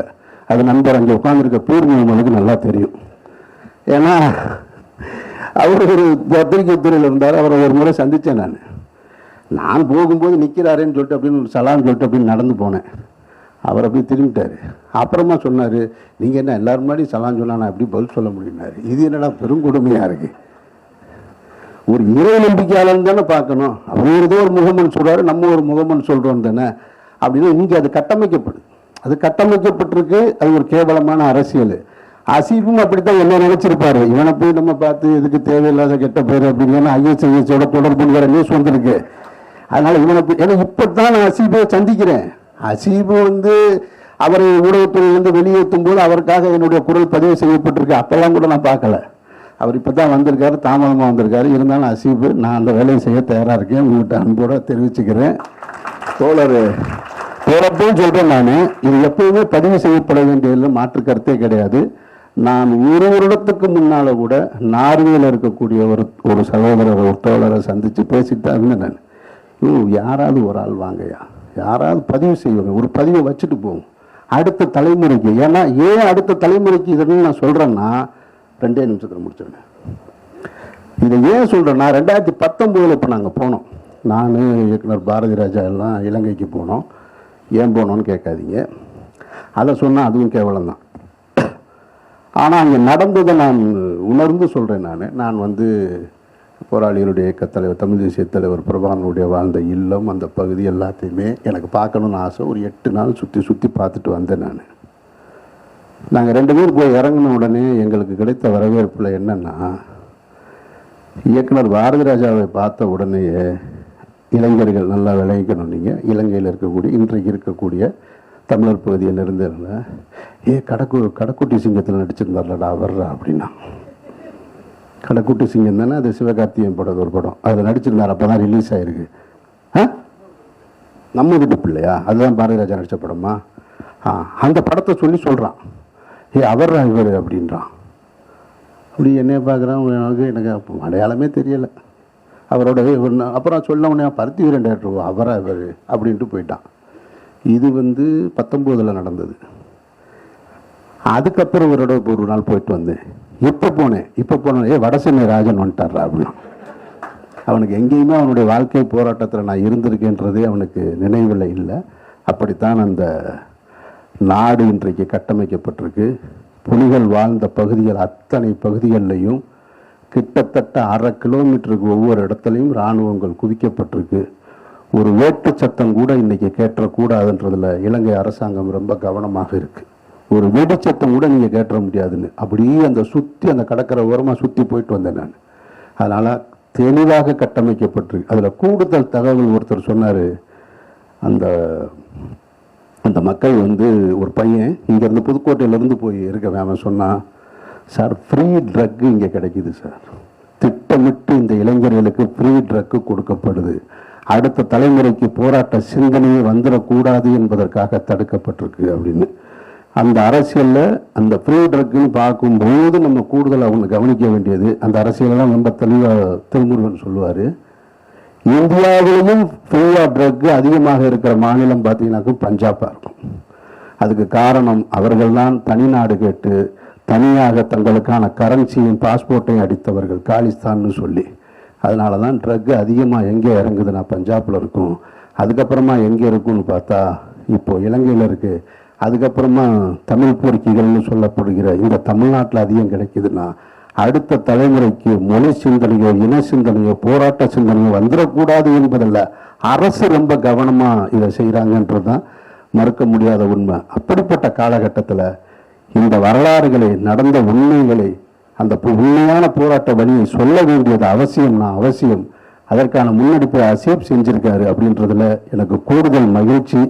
C: அது நண்பர் அங்கே உட்காந்துருக்க பூர்ணிமனுக்கு நல்லா தெரியும். ஏன்னா அவர் ஒரு பத்திரிகை துறையில் இருந்தார். அவரை ஒரு முறை சந்தித்தேன். நான் போகும்போது நிற்கிறாரேன்னு சொல்லிட்டு அப்படின்னு சலான்னு சொல்லிட்டு அப்படின்னு நடந்து போனேன். அவர் அப்படி திரும்பிட்டார். அப்புறமா சொன்னார், நீங்கள் என்ன எல்லாரும் முன்னாடி சலான் சொன்னா நான் எப்படி பதில் சொல்ல முடியும்னாரு. இது என்னடா பெருங்கொடுமையாக இருக்கு. ஒரு இறை நம்பிக்கையாளன் தானே பார்க்கணும். அவர் ஏதோ ஒரு முகமன் சொல்கிறாரு, நம்ம ஒரு முகமன் சொல்கிறோம் தானே அப்படின்னா இங்கே அது கட்டமைக்கப்படுது. அது கட்டமைக்கப்பட்டிருக்கு. அது ஒரு கேவலமான அரசியல். அசீஃபும் அப்படித்தான் என்ன நினைச்சிருப்பாரு. இவனை போய் நம்ம பார்த்து இதுக்கு தேவையில்லாத கெட்ட பேர் அப்படின்னு ஐஎஸ்ஐஎஸோட தொடர்புங்கிற நியூஸ் வந்திருக்கு. அதனால இவனை ஏன்னா இப்பதான் நான் அசீபை சந்திக்கிறேன். அசீபு அவரை ஊடகத்துறையிலிருந்து வெளியேற்றும் போது அவருக்காக என்னுடைய குரல் பதிவு செய்யப்பட்டிருக்கு. அப்பெல்லாம் கூட நான் பார்க்கல. அவர் இப்பதான் வந்திருக்காரு, தாமதமாக வந்திருக்காரு. இருந்தாலும் அசீபு, நான் அந்த வேலையை செய்ய தயாராக இருக்கேன். உங்கள்கிட்ட அன்போட தெரிவிச்சுக்கிறேன். தோழப்பையும் சொல்றேன். நான் இது எப்பவுமே பதிவு செய்யப்பட வேண்டியதில்லை, மாற்று கருத்தே கிடையாது. நான் ஒரு வருடத்துக்கு முன்னால கூட நார்வேல இருக்கக்கூடிய ஒரு சகோதரர், ஒரு தோழரை சந்திச்சு பேசிட்டு தான் இருந்தேன். நான் யாராவது ஒரு ஆள் வாங்கயா, யாராவது பதிவு செய்வாங்க, ஒரு பதிவை வச்சுட்டு போகும் அடுத்த தலைமுறைக்கு. ஏன்னா ஏன் அடுத்த தலைமுறைக்கு இதன்னு நான் சொல்றேன்னா, 2 நிமிஷத்தில் முடிச்சிருந்தேன். இதை ஏன் சொல்றேன்னா, 2019 இப்போ நாங்கள் போனோம். நான் இயக்குனர் பாரதி ராஜா எல்லாம் இலங்கைக்கு போனோம். ஏன் போனோன்னு கேட்காதீங்க. அதை சொன்னால் அதுவும் கேவலம் தான். ஆனால் அங்கே நடந்ததை நான் உணர்ந்து சொல்கிறேன். நான் வந்து போராளிகளுடைய இயக்கத் தலைவர், தமிழ் தேசிய தலைவர் பிரபாகரனுடைய வாழ்ந்த இல்லம், அந்த பகுதி எல்லாத்தையுமே எனக்கு பார்க்கணுன்னு ஆசை. ஒரு 8 நாள் சுற்றி பார்த்துட்டு வந்தேன். நாங்கள் 2 பேர் போய் இறங்கின உடனே எங்களுக்கு கிடைத்த வரவேற்பில் என்னென்னா, இயக்குனர் பாரதி ராஜாவை பார்த்த உடனேயே இளைஞர்கள் நல்லா விளைவிக்கணும், நீங்கள் இலங்கையில் இருக்கக்கூடிய இன்றைக்கு இருக்கக்கூடிய தமிழர் பகுதியில் இருந்ததில்ல, கடைக்குட்டி சிங்கத்தில் நடிச்சிருந்தார்லடா வர்றா அப்படின்னா. கடைக்குட்டி சிங்கம் தானே அது, சிவகார்த்திகேயன் படம் ஒரு படம், அதில் நடிச்சிருந்தார். அப்போ தான் ரிலீஸ் ஆகிருக்கு. நம்ம வீட்டு பிள்ளையா, அதுதான் பாரதி ராஜா நடித்த படமா? அந்த படத்தை சொல்லி சொல்கிறான், அவர்ரா இவர் அப்படின்றான். அப்படி என்னைய பார்க்குறான், எனக்கு அடையாளமே தெரியலை அவரோடவே. அப்புறம் சொல்ல உடனே பருத்தி வீரன் டேரக்டர் அவரா இவர் அப்படின்ட்டு போயிட்டான். இது வந்து 19 நடந்தது. அதுக்கப்புறம் இவரோட ஒரு நாள் போயிட்டு வந்தேன். இப்போ போனேன் வடசென்னை ராஜன் வந்துட்டார்ரா அப்படின்னா. அவனுக்கு எங்கேயுமே அவனுடைய வாழ்க்கை போராட்டத்தில் நான் இருந்திருக்கேன்றதே அவனுக்கு நினைவில் இல்லை. அப்படித்தான் அந்த நாடு இன்றைக்கு கட்டமைக்கப்பட்டிருக்கு. புலிகள் வாழ்ந்த பகுதிகள் அத்தனை பகுதிகளிலையும் கிட்டத்தட்ட 1/2 கிலோமீட்டருக்கு ஒவ்வொரு இடத்துலையும் இராணுவங்கள் குவிக்கப்பட்டிருக்கு. ஒரு வேட்டு சத்தம் கூட இன்னைக்கு கேட்டக்கூடாதுன்றதுல இலங்கை அரசாங்கம் ரொம்ப கவனமாக இருக்கு. ஒரு வெடி சத்தம் கூட நீங்கள் கேட்ட முடியாதுன்னு அப்படியே அந்த சுற்றி அந்த கடற்கரை ஓரமாக சுற்றி போயிட்டு வந்தேன் நான். அதனால் தெளிவாக கட்டமைக்கப்பட்டிருக்கு. அதில் கூடுதல் தகவல் ஒருத்தர் சொன்னார், அந்த மக்கள் வந்து ஒரு பையன் இங்கேருந்து புதுக்கோட்டையிலேருந்து போய் இருக்கவன், அவன் சொன்னான், சார் ஃப்ரீ ட்ரக்கு இங்கே கிடைக்குது சார், திட்டமிட்டு இந்த இளைஞர்களுக்கு ஃப்ரீ ட்ரக்கு கொடுக்கப்படுது, அடுத்த தலைமுறைக்கு போராட்ட சிந்தனையே வந்துடக்கூடாது என்பதற்காக தடுக்கப்பட்டிருக்கு அப்படின்னு. அந்த அரசியலில் அந்த ஃப்ரீ ட்ரக்குன்னு பார்க்கும்போது நம்ம கூடுதல் அவங்க கவனிக்க வேண்டியது, அந்த அரசியலெல்லாம் ரொம்ப தெளிவாக திருமுருகன் சொல்லுவார், இந்தியாவிலையும் ஃப்ரீயா ட்ரக் அதிகமாக இருக்கிற மாநிலம் பார்த்தீங்கன்னாக்கும் பஞ்சாபாக இருக்கும். அதுக்கு காரணம் அவர்கள் தான் தனிநாடு கேட்டு தனியாக தங்களுக்கான கரன்சியும் பாஸ்போர்ட்டையும் அடித்தவர்கள், காலிஸ்தான்னு சொல்லி. அதனால தான் ட்ரக் அதிகமாக எங்கே இறங்குதுன்னா பஞ்சாபில் இருக்கும். அதுக்கப்புறமா எங்கே இருக்குன்னு பார்த்தா இப்போ இலங்கையில் இருக்குது. அதுக்கப்புறமா தமிழ் போர்க்கிகள்னு சொல்லப்படுகிற இந்த தமிழ்நாட்டில் அதிகம் கிடைக்குதுன்னா அடுத்த தலைமுறைக்கு மொழி சிந்தனையோ இன சிந்தனையோ போராட்ட சிந்தனையோ வந்துடக்கூடாது என்பதில்ல, அரசு ரொம்ப கவனமாக இதை செய்கிறாங்கன்றது தான் மறுக்க முடியாத உண்மை. அப்படிப்பட்ட காலகட்டத்தில் இந்த வரலாறுகளை, நடந்த உண்மைகளை, அந்த உண்மையான போராட்ட வழியை சொல்ல வேண்டியது அவசியம். அதற்கான முன்னெடுப்பை அசீப் செஞ்சிருக்காரு அப்படின்றதுல எனக்கு கூடுதல் மகிழ்ச்சி.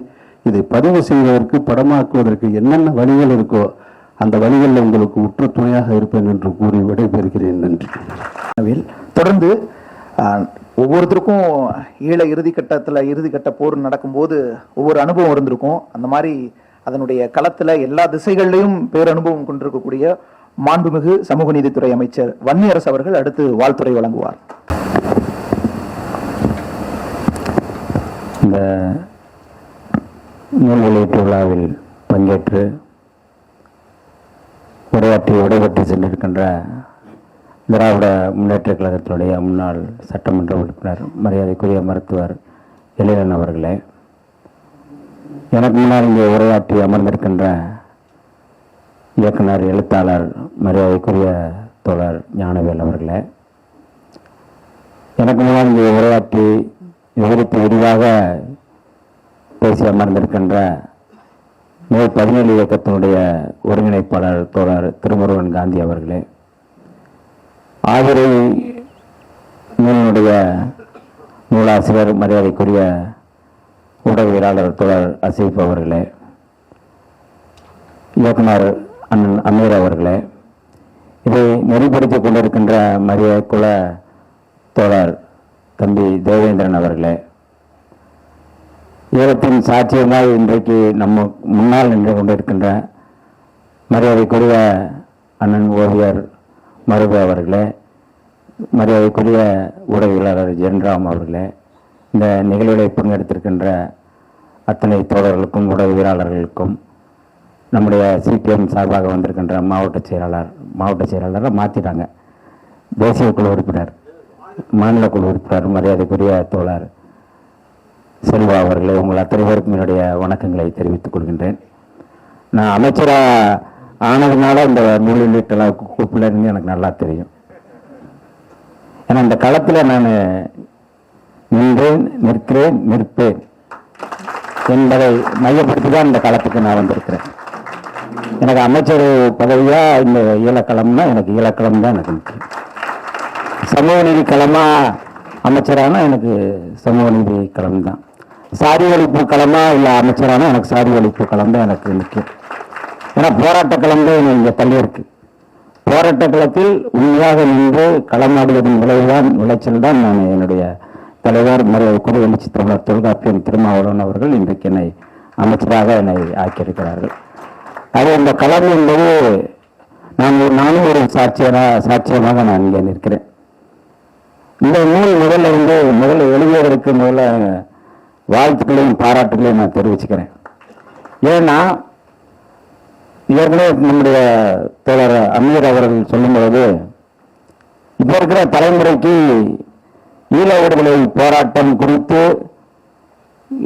C: இதை பதிவு செய்வதற்கு, படமாக்குவதற்கு என்னென்ன வழிகள் இருக்கோ அந்த வழிகளில் உங்களுக்கு உற்ற துணையாக இருப்பேன் என்று கூறி விடைபெறுகிறேன். நன்றி.
A: தொடர்ந்து ஒவ்வொருத்தருக்கும் ஈழ இறுதிக்கட்ட போர் நடக்கும்போது ஒவ்வொரு அனுபவம் இருந்திருக்கும். அந்த மாதிரி அதனுடைய களத்துல எல்லா திசைகளிலையும் பேரனுபவம் கொண்டிருக்கக்கூடிய மாண்புமிகு சமூக நீதித்துறை அமைச்சர் வன்னியரசு அவர்கள் அடுத்து வாழ்த்துரை வழங்குவார்.
D: இந்த நூல் வெளியீட்டு விழாவில் பங்கேற்று உரையாற்றி விடைபெற்று சென்றிருக்கின்ற திராவிட முன்னேற்ற கழகத்தினுடைய முன்னாள் சட்டமன்ற உறுப்பினர் மரியாதைக்குரிய மருத்துவர் எழிலன் அவர்களே, எனக்கு முன்னால் இங்கே உரையாற்றி அமர்ந்திருக்கின்ற இயக்குனர், எழுத்தாளர் மரியாதைக்குரிய தோழர் ஞானவேல் அவர்களே, எனக்கு முன்னால் இங்கே உரையாற்றி விவரித்து விரிவாக பேசி அமர்ந்திருக்கின்ற மே 17 இயக்கத்தினுடைய ஒருங்கிணைப்பாளர் தோழர் திருமுருகன் காந்தி அவர்களே, ஆதிரை நூலினுடைய நூலாசிரியர் மரியாதைக்குரிய ஊடகவியலாளர் தோழர் அசீப் அவர்களே, இயக்குனர் அண்ணன் அமீர் அவர்களே, இதை நெறிப்படுத்திக் கொண்டிருக்கின்ற மரியாதைக்குள்ள தோழர் தம்பி தேவேந்திரன் அவர்களே, ஈழத்தின் சாட்சியமாக இன்றைக்கு நம்ம முன்னால் நின்று கொண்டிருக்கின்ற மரியாதைக்குரிய அண்ணன் ஓவியர் மருது அவர்களே, மரியாதைக்குரிய ஊடகவியலாளர் ஜென்ராம் அவர்களே, இந்த நிகழ்வில் பங்கெடுத்திருக்கின்ற அத்தனை தோழர்களுக்கும் ஊடகவியலாளர்களுக்கும், நம்முடைய சிபிஎம் சார்பாக வந்திருக்கின்ற மாவட்ட செயலாளரை மாற்றிட்டாங்க, தேசிய குழு உறுப்பினர், மாநில குழு உறுப்பினர் மரியாதைக்குரிய தோழர் செல்வா அவர்களே, உங்கள் அத்தனை பேருக்கும் என்னுடைய வணக்கங்களை தெரிவித்துக் கொள்கின்றேன். நான் அமைச்சராக ஆனதுனால இந்த நூல் வெளியீட்டெல்லாம் கூப்பிடலன்னு எனக்கு நல்லா தெரியும். ஏன்னா இந்த களத்தில் நான் நின்றேன், நிற்கிறேன், நிற்பேன் என்பதை மையப்படுத்தி தான் இந்த களத்துக்கு நான் வந்திருக்கிறேன். எனக்கு அமைச்சர் பதவியா இந்த ஈழக்களம்னா எனக்கு ஈழக்களம் தான் எனக்கு முக்கியம். சமூக நீதி களமா அமைச்சரானா எனக்கு சமூக நீதி களம் தான். சாதி ஒழிப்பு களமா இல்லை அமைச்சரானா எனக்கு சாதி ஒழிப்பு களம் தான் எனக்கு முக்கியம். ஏன்னா போராட்ட களம் தான் இங்கே தள்ளி இருக்கு. போராட்ட களத்தில் உண்மையாக நின்று களமாடுவதன் விளைவுதான் விளைச்சல் தான் நான் என்னுடைய தலைவர் மரியாதைக்குரிய எழுச்சி தமிழர் தொல்காப்பியன் திருமாவளவன் அவர்கள் இன்றைக்கு என்னை அமைச்சராக என்னை ஆக்கியிருக்கிறார்கள். அது இந்த களம் என்பது நானும் ஒரு சாட்சியமாக நான் இங்கே நிற்கிறேன். இந்த நூல் முதல்ல எழுதியதற்கு முதல்ல வாழ்த்துக்களையும் பாராட்டுகளையும் நான் தெரிவிச்சுக்கிறேன். ஏன்னா ஏற்கனவே நம்முடைய தோழர் அமீர் அவர்கள் சொல்லும்போது இப்போ இருக்கிற தலைமுறைக்கு ஈழ விடுதலை போராட்டம் குறித்து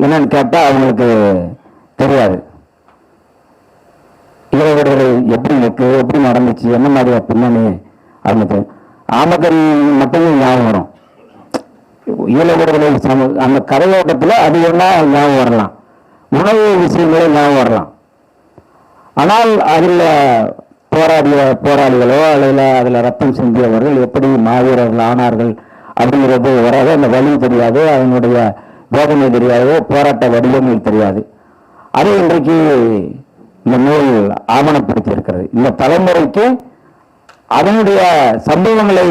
D: என்னன்னு கேட்டால் அவங்களுக்கு தெரியாது. ஈழ விடுதலை எப்படி இருக்கு, எப்படி நடந்துச்சு, என்ன மாதிரியா பின்னணி அவங்களுக்கு ஆமக்கல் மட்டுமே ஞாபகம் வரும். ஈழ விடுதலை அந்த கதையோட்டத்தில் அது என்ன ஞாபகம் வரலாம், உணவு விஷயங்களே ஞாபகம் வரலாம். ஆனால் அதில் போராளிகளோ அல்லது அதில் ரத்தம் சிந்தியவர்கள் எப்படி மாவீரர்கள் ஆனார்கள் அப்படிங்கிறது வராது. அந்த வழி தெரியாது, அதனுடைய வேதனை தெரியாது, போராட்ட வடிவங்கள் தெரியாது. அதை இன்றைக்கு இந்த நூல் ஆவணப்படுத்தி இருக்கிறது. இந்த தலைமுறைக்கு அதனுடைய சம்பவங்களை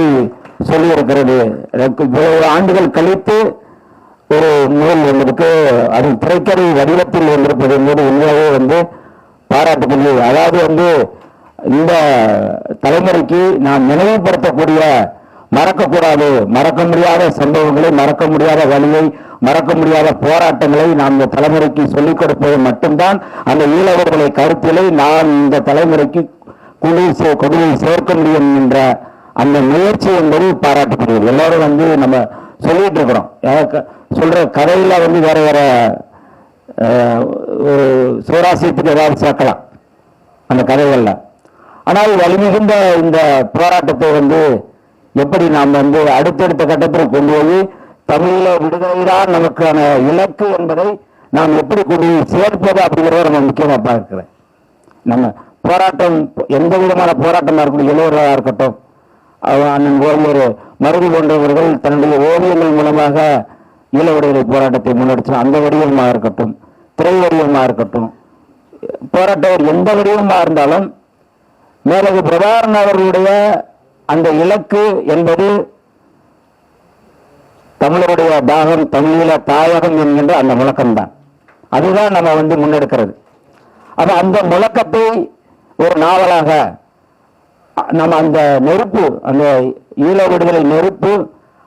D: சொல்லி இருக்கிறது. ஆண்டுகள் கழித்து ஒரு நூல் வந்திருக்கு, அது திரைக்கதை வடிவத்தில் வந்திருப்பது என்பது உண்மையாகவே பாராட்டுக்குரிய. அதாவது இந்த தலைமுறைக்கு நாம் நினைவுபடுத்தக்கூடிய மறக்கக்கூடாது, மறக்க முடியாத சம்பவங்களை, மறக்க முடியாத வழியை, மறக்க முடியாத போராட்டங்களை நாம் இந்த தலைமுறைக்கு சொல்லிக் கொடுப்பது மட்டும்தான் அந்த ஈழவர்களை கருத்திலை நான் இந்த தலைமுறைக்கு கொடியை சேர்க்க முடியும் என்ற அந்த முயற்சி என்பது பாராட்டுக்குரியது. எல்லாரும் நம்ம சொல்லிட்டு இருக்கிறோம், சொல்ற கதையில வேற வேற ஒரு சுவராசியத்துக்கு ஏதாவது சேர்க்கலாம் அந்த கதைகள்ல. ஆனால் வலிமிகுந்த இந்த போராட்டத்தை எப்படி நாம் அடுத்தடுத்த கட்டத்தில் கொண்டு போய் தமிழ விடுதலைதான் நமக்கான இலக்கு என்பதை நாம் எப்படி கொண்டு சேர்ப்பது அப்படிங்கிறத நம்ம முக்கியமாக பார்க்கிறேன். நம்ம போராட்டம் எந்த விதமான போராட்டமாக இருக்கட்டும், இளைஞராக இருக்கட்டும், அண்ணன் ஒரு மருது போன்றவர்கள் தன்னுடைய ஓவியங்கள் மூலமாக ஈழ விடுதலை போராட்டத்தை முன்னெடுத்து அந்த வடிவமாக இருக்கட்டும், திரை வடிவமாக இருக்கட்டும், போராட்டம் எந்த வடிவமாக இருந்தாலும் மேலகு பிரபாகரன் அவர்களுடைய அந்த இலக்கு என்பது தமிழருடைய தாகம், தமிழீழ தாயகம் என்கின்ற அந்த முழக்கம்தான். அதுதான் நம்ம முன்னெடுக்கிறது. அப்ப அந்த முழக்கத்தை ஒரு நாவலாக நம்ம அந்த நெருப்பு, அந்த ஈழ விடுதலை நெருப்பு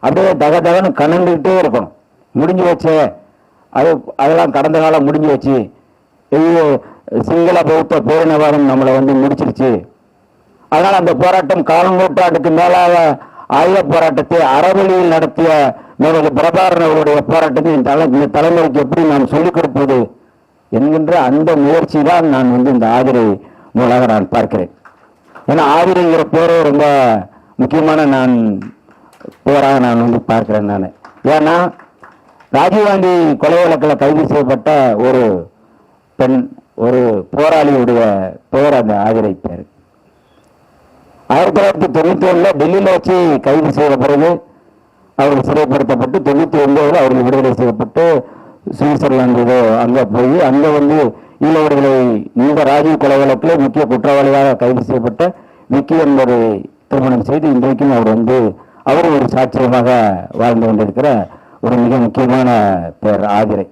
D: அப்படியே தகதகன்னு கணந்துகிட்டே இருக்கணும். முடிஞ்சு வச்சு அதெல்லாம் கடந்த காலம் முடிஞ்சு வச்சு சிங்கள பௌத்த பேரினவாதம் நம்மளை முடிச்சிருச்சு. அதனால அந்த போராட்டம் காலம் நூற்றாண்டுக்கு மேலாக ஆயுத போராட்டத்தை அறவழியில் நடத்திய மேலும் பிரபாகரன் அவருடைய போராட்டத்தை இந்த தலைமுறைக்கு எப்படி நாம் சொல்லிக் கொடுப்பது என்கின்ற அந்த முயற்சி தான் நான் இந்த ஆதிரை நூலாக நான் பார்க்கிறேன். ஏன்னா ஆதிரைங்கிற பேரை ரொம்ப முக்கியமான நான் போராக நான் பார்க்கிறேன். நான் ஏன்னா ராஜீவ்காந்தி கொலை வழக்கில் கைது செய்யப்பட்ட ஒரு பெண், ஒரு போராளியுடைய பெயர் அந்த ஆதிரை பேர். 1991 டெல்லியில் வச்சு கைது செய்த பிறகு அவர்கள் சிறைப்படுத்தப்பட்டு 99 அவர்கள் விடுதலை செய்யப்பட்டு சுவிட்சர்லாந்து அங்கே போய் அங்கே ஈழ விடுதலை இந்த ராஜீவ் கொலை வழக்கில் முக்கிய குற்றவாளியாக கைது செய்யப்பட்ட விக்கி என்பதை திருமணம் செய்து இன்றைக்கும் அவர் ஒரு சாட்சியமாக வாழ்ந்து கொண்டிருக்கிற ஒரு மிக முக்கியமான பேர் ஆதிரை.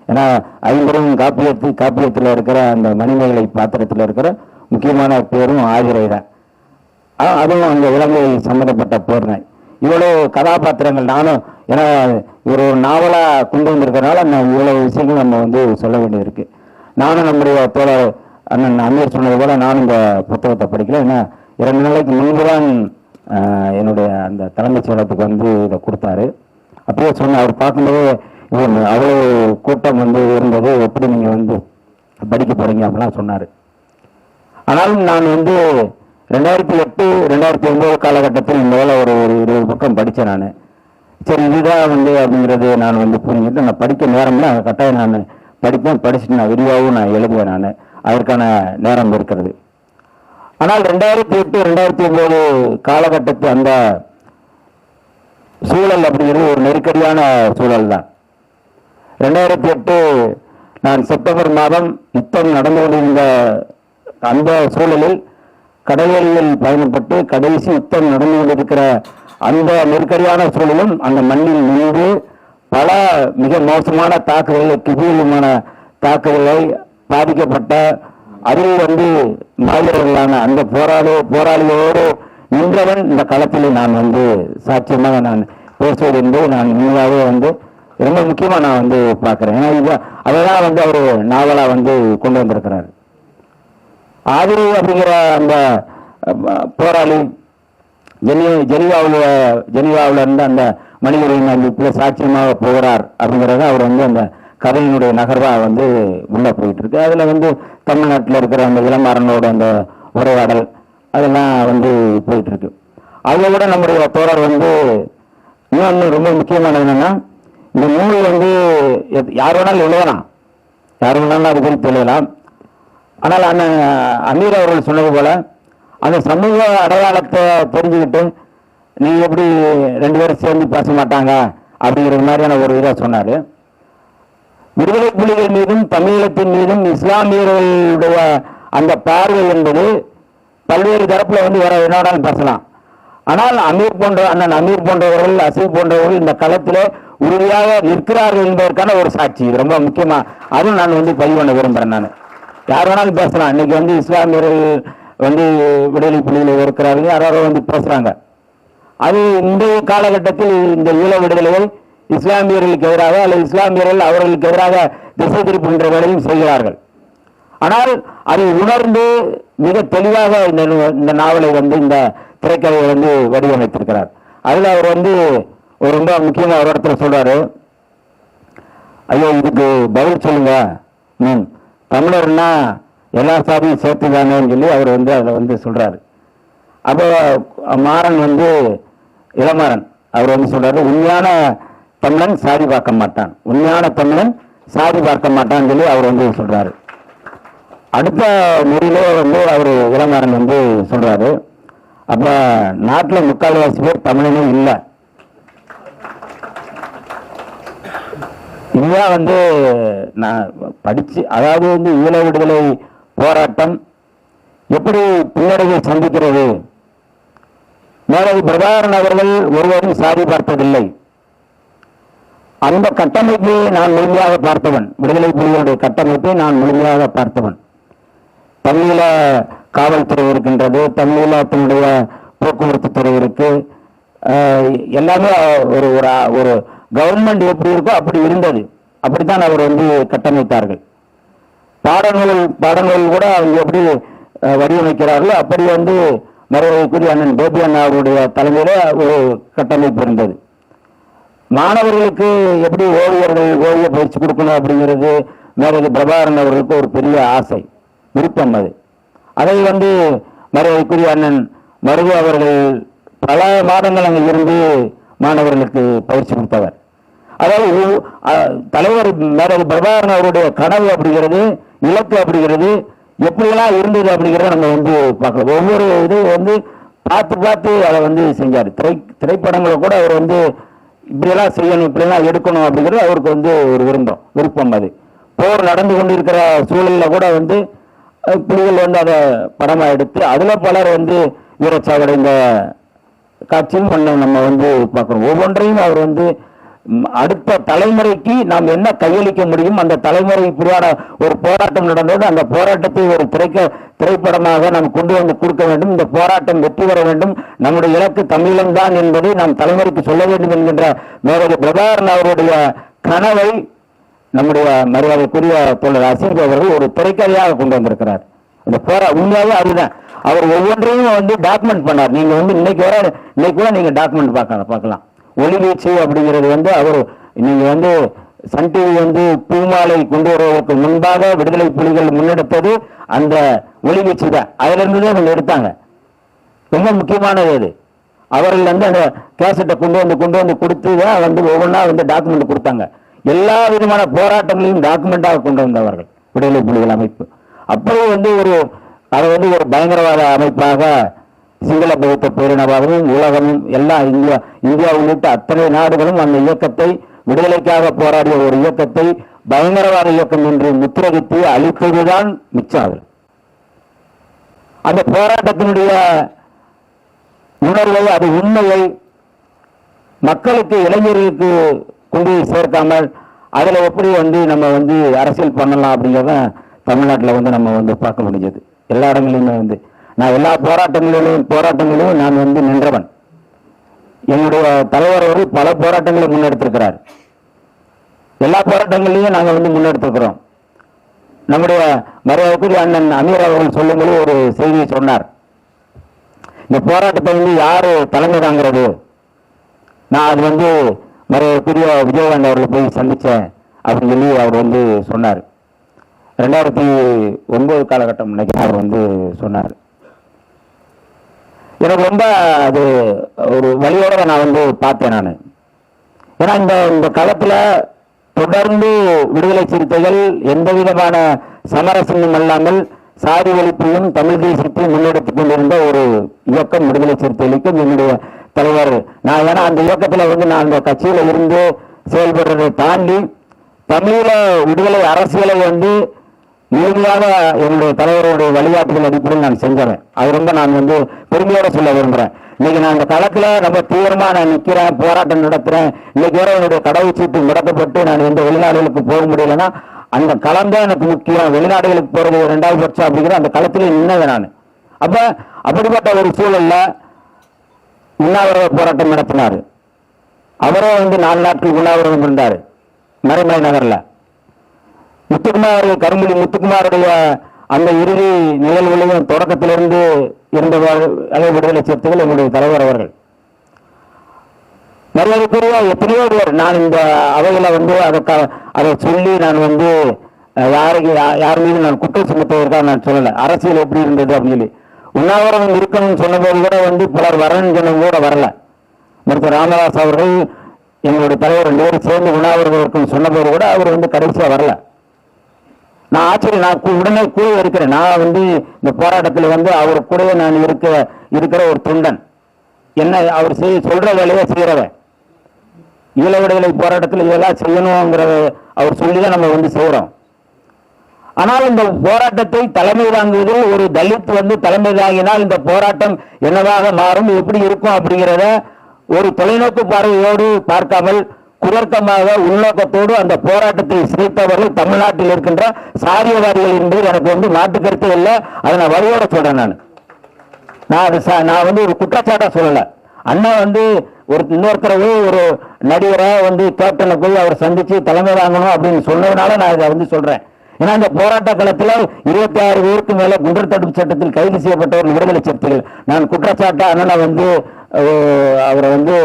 D: ஏன்னா ஐம்பெரும் காப்பியத்தில் இருக்கிற அந்த மணிமேகலை பாத்திரத்தில் இருக்கிற முக்கியமான பேரும் ஆதிரை தான். அதுவும் அந்த இலங்கை சம்பந்தப்பட்ட பேர் தான். இவ்வளவு கதாபாத்திரங்கள் நானும் ஏன்னா ஒரு நாவலா கொண்டு வந்திருக்கிறனால இவ்வளவு விஷயங்கள் நம்ம சொல்ல வேண்டியிருக்கு. நானும் நம்முடைய தோழர் அண்ணன் அமீர் சொன்னது போல நானும் இந்த புத்தகத்தை படிக்கல. ஏன்னா 2 நாளைக்கு முன்புதான் என்னுடைய அந்த தலைமைச் செயலகத்துக்கு இதை கொடுத்தாரு. அப்பயே சொன்ன அவர் பார்க்கும்போது அவ்வளோ கூட்டம் வந்து இருந்தது, எப்படி நீங்க வந்து படிக்க போறீங்க அப்படிலாம் சொன்னாரு. ஆனாலும் நான் வந்து 2008 2009 காலகட்டத்தில் இந்த வேலை ஒரு 20 பக்கம் படித்தேன் நான். சரி இதுதான் வந்து அப்படிங்கிறது நான் வந்து புரிஞ்சுட்டு நான் படிக்க நேரம்ல கட்டாயம் நான் படிப்பேன், படிச்சுட்டு நான் விரிவாகவும் நான் எழுதுவேன், நான் அதற்கான நேரம் இருக்கிறது. ஆனால் 2008 2009 காலகட்டத்து அந்த சூழல் அப்படிங்கிறது ஒரு நெருக்கடியான சூழல் தான். 2008 நான் செப்டம்பர் மாதம் யுத்தம் நடந்து கொண்டிருந்த அந்த சூழலில் கடலில் பயணப்பட்டு கடைசி யுத்தம் நடந்து கொண்டிருக்கிற அந்த நெருக்கடியான சூழலும் அந்த மண்ணில் நின்று பல மிக மோசமான தாக்குதல்களை, கிபீலமான தாக்குதலை பாதிக்கப்பட்ட அதில் வந்து மாவீரர்களான அந்த போராளிகளோடு நின்றவன் இந்த களத்தில் நான் வந்து சாட்சியமாக நான் பேசுவது என்பது நான் உண்மையாகவே வந்து ரொம்ப முக்கியமா நான் வந்து பார்க்கிறேன். ஏன்னா இது அதைதான் வந்து அவர் நாவலா வந்து கொண்டு வந்திருக்கிறார். ஆதிரி அப்படிங்கிற அந்த போராளி ஜெனீவாவில் இருந்து அந்த மனித உரிமை அமைப்பில் சாட்சியமாக போகிறார் அப்படிங்கிறத அவர் வந்து அந்த கதையினுடைய நகர்வாக வந்து உள்ள போயிட்டு இருக்கு. அதுல வந்து தமிழ்நாட்டில் இருக்கிற அந்த இளமாறனோட அந்த உரையாடல் அதெல்லாம் வந்து போயிட்டு இருக்கு. அதை விட நம்முடைய தோழர் வந்து இன்னொன்று ரொம்ப முக்கியமானது என்னன்னா, இந்த நூல் வந்து யார் வேணாலும் எழுதலாம், யார் வேணாலும் அது குறித்து எழுதலாம். ஆனால் அண்ணன் அமீர் அவர்கள் சொன்னது போல அந்த சமூக அடையாளத்தை தெரிஞ்சுக்கிட்டு நீ எப்படி 2 பேரும் சேர்ந்து பேச மாட்டாங்க அப்படிங்கிற மாதிரியான ஒரு இதை சொன்னாரு. விடுதலை புலிகள் மீதும் தமிழகத்தின் மீதும் இஸ்லாமியர்களுடைய அந்த பார்வை என்பது பல்வேறு தரப்புல வந்து வேற என்னோடாலும் பேசலாம். ஆனால் அண்ணன் அமீர் போன்றவர்கள், அசீப் போன்றவர்கள் இந்த களத்திலே உறுதியாக நிற்கிறார்கள் என்பதற்கான ஒரு சாட்சி. இது ரொம்ப முக்கியமா, அதுவும் நான் வந்து பதிவு பண்ண விரும்புறேன். நான் யார் வேணாலும் பேசலாம். இன்னைக்கு வந்து இஸ்லாமியர்கள் வந்து விடுதலை புலிகளை இருக்கிறார்கள், யாரோ வந்து பேசுறாங்க. அது இன்றைய காலகட்டத்தில் இந்த ஈழ விடுதலைகள் இஸ்லாமியர்களுக்கு எதிராக அல்லது இஸ்லாமியர்கள் அவர்களுக்கு எதிராக திசை திருப்புகின்ற வேலையும் செய்கிறார்கள். ஆனால் அதை உணர்ந்து மிக தெளிவாக இந்த நாவலை வந்து இந்த திரைக்கதையை வந்து வடிவமைத்திருக்கிறார். அதுல அவர் வந்து ஒரு ரொம்ப முக்கியமா ஒரு இடத்துல சொல்றாரு, ஐயோ இதுக்கு பதில் சொல்லுங்க, தமிழர்னா எல்லா சாதியும் சேர்த்து தானேன்னு சொல்லி அவர் வந்து அதில் வந்து சொல்றாரு. அப்போ மாறன் வந்து இளமாறன் அவர் வந்து சொல்றாரு, உண்மையான தமிழன் சாதி பார்க்க மாட்டான், உண்மையான தமிழன் சாதி பார்க்க மாட்டான்னு சொல்லி அவர் வந்து சொல்றாரு. அடுத்த முறையிலே வந்து அவர் இளமாறன் வந்து சொல்றாரு, அப்ப நாட்டில் 3/4 பேர் தமிழனும் இல்லை. இதுதான் வந்து நான் படிச்சு, அதாவது வந்து ஈழ விடுதலை போராட்டம் எப்படி பின்னடைவை சந்திக்கிறது. மேலதி பிரபாகரன் அவர்கள் ஒருவரும் சாதி பார்த்ததில்லை. அந்த கட்டமைப்பை நான் முழுமையாக பார்த்தவன், விடுதலை புலிகளுடைய கட்டமைப்பை நான் முழுமையாக பார்த்தவன். தமிழீழ காவல்துறை இருக்கின்றது, தமிழீழத்தினுடைய போக்குவரத்து துறை இருக்கு, எல்லாமே ஒரு ஒரு கவர்மெண்ட் எப்படி இருக்கோ அப்படி இருந்தது. அப்படித்தான் அவர் வந்து கட்டமைத்தார்கள். பாடநூல் கூட அவங்க எப்படி வடிவமைக்கிறார்களோ அப்படி வந்து மறுவரைக்குரிய அண்ணன் கோபி அண்ணா அவருடைய தலைமையில ஒரு கட்டமைப்பு இருந்தது. மாணவர்களுக்கு எப்படி ஓவிய பயிற்சி கொடுக்கணும் அப்படிங்கிறது மேலதி பிரபாகரன் அவர்களுக்கு ஒரு பெரிய ஆசை, விருப்பம். அதை வந்து மறுவரைக்குரிய அண்ணன் மருது அவர்கள் பல மாதங்கள் அங்கே இருந்து மாணவர்களுக்கு பயிற்சி கொடுத்தவர். அதாவது தலைவர் மேலதி பிரபாகரன் அவருடைய கனவு அப்படிங்கிறது, இலக்கு அப்படிங்கிறது எப்படியெல்லாம் இருந்தது அப்படிங்கிறத நம்ம வந்து பார்க்கலாம். ஒவ்வொரு இது வந்து பார்த்து அதை வந்து செஞ்சார். திரைப்படங்களை கூட அவர் வந்து இப்படியெல்லாம் செய்யணும், இப்படியெல்லாம் எடுக்கணும் அப்படிங்கிறது அவருக்கு வந்து ஒரு விருப்பம். அது போர் நடந்து கொண்டிருக்கிற சூழல்ல கூட வந்து புலிகள் வந்து அதை படமா எடுத்து அதுல பலர் வந்து வீரச்சாவடைந்த காட்சியும் பண்ண நம்ம வந்து பார்க்கிறோம். ஒவ்வொன்றையும் அவர் வந்து அடுத்த தலைமுறைக்கு நாம் என்ன கையளிக்க முடியும், அந்த தலைமுறை இப்படியான ஒரு போராட்டம் நடந்தது, அந்த போராட்டத்தை ஒரு திரைப்படமாக நாம் கொண்டு வந்து கொடுக்க வேண்டும், இந்த போராட்டம் வெற்றி பெற வேண்டும், நம்முடைய இலக்கு தமிழன் தான் என்பதை நாம் தலைமுறைக்கு சொல்ல வேண்டும் என்கின்ற மேலதி பிரபாகரன் அவருடைய கனவை நம்முடைய மரியாதைக்குரிய தோழர் அசீப் அவர்கள் ஒரு திரைக்கதையாக கொண்டு வந்திருக்கிறார். இந்த உண்மையாவே அதுதான் அவர் ஒவ்வொன்றையும் வந்து டாக்குமெண்ட் பண்ணார். நீங்க வந்து இன்னைக்கு கூட நீங்க டாக்குமெண்ட் பார்க்கலாம். ஒளிவீச்சு அப்படிங்கிறது வந்து அவர் நீங்க வந்து சன் டிவி வந்து பூமாலை கொண்டு வருவதற்கு முன்பாக விடுதலை புலிகள் முன்னெடுத்தது அந்த ஒளிவீச்சு தான். அதுல இருந்துதான் அவங்க எடுத்தாங்க. ரொம்ப முக்கியமானது அது. அவர்கள் வந்து அந்த கேசட்டை கொண்டு வந்து கொடுத்து தான் வந்து ஒவ்வொன்றா வந்து டாக்குமெண்ட் கொடுத்தாங்க. எல்லா விதமான போராட்டங்களையும் டாக்குமெண்டாக கொண்டு வந்தவர்கள் விடுதலை புலிகள் அமைப்பு. அப்போ வந்து அதை வந்து ஒரு பயங்கரவாத அமைப்பாக சிங்கள பௌத்த பேரினவாகவும் உலகமும் எல்லாம் இந்தியா உள்ளிட்ட அத்தனை நாடுகளும் அந்த இயக்கத்தை, விடுதலைக்காக போராடிய ஒரு இயக்கத்தை பயங்கரவாத இயக்கம் என்று முத்திரகித்து அழிப்பதுதான் மிச்சம். அந்த போராட்டத்தினுடைய உணர்வை, அது உண்மையை மக்களுக்கு, இளைஞர்களுக்கு கொண்டு சேர்க்காமல் அதுல எப்படி வந்து நம்ம வந்து அரசியல் பண்ணலாம் அப்படிங்கிறத தமிழ்நாட்டில் வந்து நம்ம வந்து பார்க்க முடிஞ்சது. எல்லா இடங்களிலுமே வந்து நான் எல்லா போராட்டங்களிலும் நான் வந்து நின்றவன். என்னுடைய தலைவர் அவர்கள் பல போராட்டங்களை முன்னெடுத்திருக்கிறார். எல்லா போராட்டங்களையும் நாங்கள் வந்து முன்னெடுத்திருக்கிறோம். நம்முடைய மரியாதைக்குரிய அண்ணன் அமீர் அவர்கள் சொல்லும்போது ஒரு செய்தியை சொன்னார். இந்த போராட்டத்தை வந்து யாரு தலைமை தாங்கிறது? நான் அது வந்து மரியாதைக்குரிய விஜயகாந்த் அவர்களை போய் சந்திச்சேன் அப்படின்னு சொல்லி அவர் வந்து சொன்னார். 2009 காலகட்டம் நினைக்கிறேன் அவர் வந்து சொன்னார். எனக்கு ரொம்ப அது ஒரு வழியோட நான் வந்து பார்த்தேன் நான். ஏன்னா இந்த காலத்துல தொடர்ந்து விடுதலை சிறுத்தைகள் எந்த விதமான சமரசமும் அல்லாமல் சாதி ஒழிப்பையும் தமிழ் தேசியத்தையும் முன்னெடுத்துக் கொண்டிருந்த ஒரு இயக்கம் விடுதலை சிறுத்தைகளுக்கும் என்னுடைய தலைவர். நான் ஏன்னா அந்த இயக்கத்துல வந்து நான் அந்த கட்சியில இருந்து செயல்படுறதை தாண்டி தமிழீழ விடுதலை அரசியலை வந்து முழுமையாக என்னுடைய தலைவருடைய வழிகாட்டுதல் அடிப்படையில் நான் செஞ்சவன். அது ரொம்ப நான் வந்து பெருமையோட சொல்ல விரும்புறேன். இன்னைக்கு நான் அந்த களத்துல ரொம்ப தீவிரமா நான் நிக்கிறேன், போராட்டம் நடத்துறேன். இன்னைக்கு வரை என்னுடைய கடவுச்சீட்டு முடக்கப்பட்டு நான் எந்த வெளிநாடுகளுக்கு போக முடியலன்னா அந்த களம் தான் எனக்கு முக்கியம். வெளிநாடுகளுக்கு போறது 2வது பட்சம் அப்படிங்கிற அந்த களத்திலே நின்னது நான். அப்ப அப்படிப்பட்ட ஒரு சூழல்ல உண்ணாவிரத போராட்டம் நடத்தினாரு. அவரே வந்து 4 நாட்கள் உண்ணாவிரதம் இருந்தாரு மறைமலை நகர்ல. முத்துக்குமார், கரும்புலி முத்துக்குமாருடைய அந்த இறுதி நிகழ்வுகளையும் தொடக்கத்திலிருந்து இருந்த விடுதலை சிறுத்தைகள் என்னுடைய தலைவர் அவர்கள். மரியாதைக்குரிய எத்தனையோ பேர் நான் இந்த அவையில வந்து அதை சொல்லி நான் வந்து யார் மீது நான் குற்றம் சுமத்துவதற்காக நான் சொல்லலை. அரசியல் எப்படி இருந்தது அப்படின்னு சொல்லி உண்ணாவிரதம் இருக்கணும்னு சொன்னபோது கூட வந்து பலர் வரணும்னு சொன்னவங்க கூட வரல. மருத்துவர் ராமதாஸ் அவர்கள் எங்களுடைய தலைவர் 2 பேரும் சேர்ந்து உண்ணாவிரதம் சொன்னபோது கூட அவர் வந்து கடைசியா வரல. நான் ஆச்சரியம், நான் உடனே கூட இருக்கிறேன். நான் வந்து இந்த போராட்டத்தில் வந்து அவர் கூட நான் இருக்கிற ஒரு தொண்டன். என்ன அவர் சொல்ற வேலையை செய்யறவன். ஈழ விடுதலை போராட்டத்தில் இதெல்லாம் செய்யணுங்கிறத அவர் சொல்லிதான் நம்ம வந்து செய்யறோம். ஆனால் இந்த போராட்டத்தை தலைமை தாங்குவது ஒரு தலித் வந்து தலைமை தாங்கினால் இந்த போராட்டம் என்னவாக மாறும், எப்படி இருக்கும் அப்படிங்கிறத ஒரு தொலைநோக்கு பார்வையோடு பார்க்காமல் குதர்க்கமாக உள்நோக்கத்தோடு அந்த போராட்டத்தை சிதைத்தவர்கள் தமிழ்நாட்டில் இருக்கின்ற சாதியவாதிகள் என்பது எனக்கு வந்து மாற்று கருத்து இல்லை. அதை நான் வழியோட சொல்றேன். நான் வந்து ஒரு குற்றச்சாட்டா சொல்லல. அண்ணா வந்து இன்னொருத்தரவு ஒரு நடிகரை வந்து கேப்டனை போய் அவர் சந்திச்சு தலைமை வாங்கணும் அப்படின்னு சொன்னதுனால நான் இதை வந்து சொல்றேன். ஏன்னா இந்த போராட்ட களத்தில் 26 பேருக்கு மேல குண்டர் தடுப்பு சட்டத்தில் கைது செய்யப்பட்டவர்கள் விடுதலை சிறுத்தைகள். நான் குற்றச்சாட்டா அண்ணனை வந்து அவரை வந்து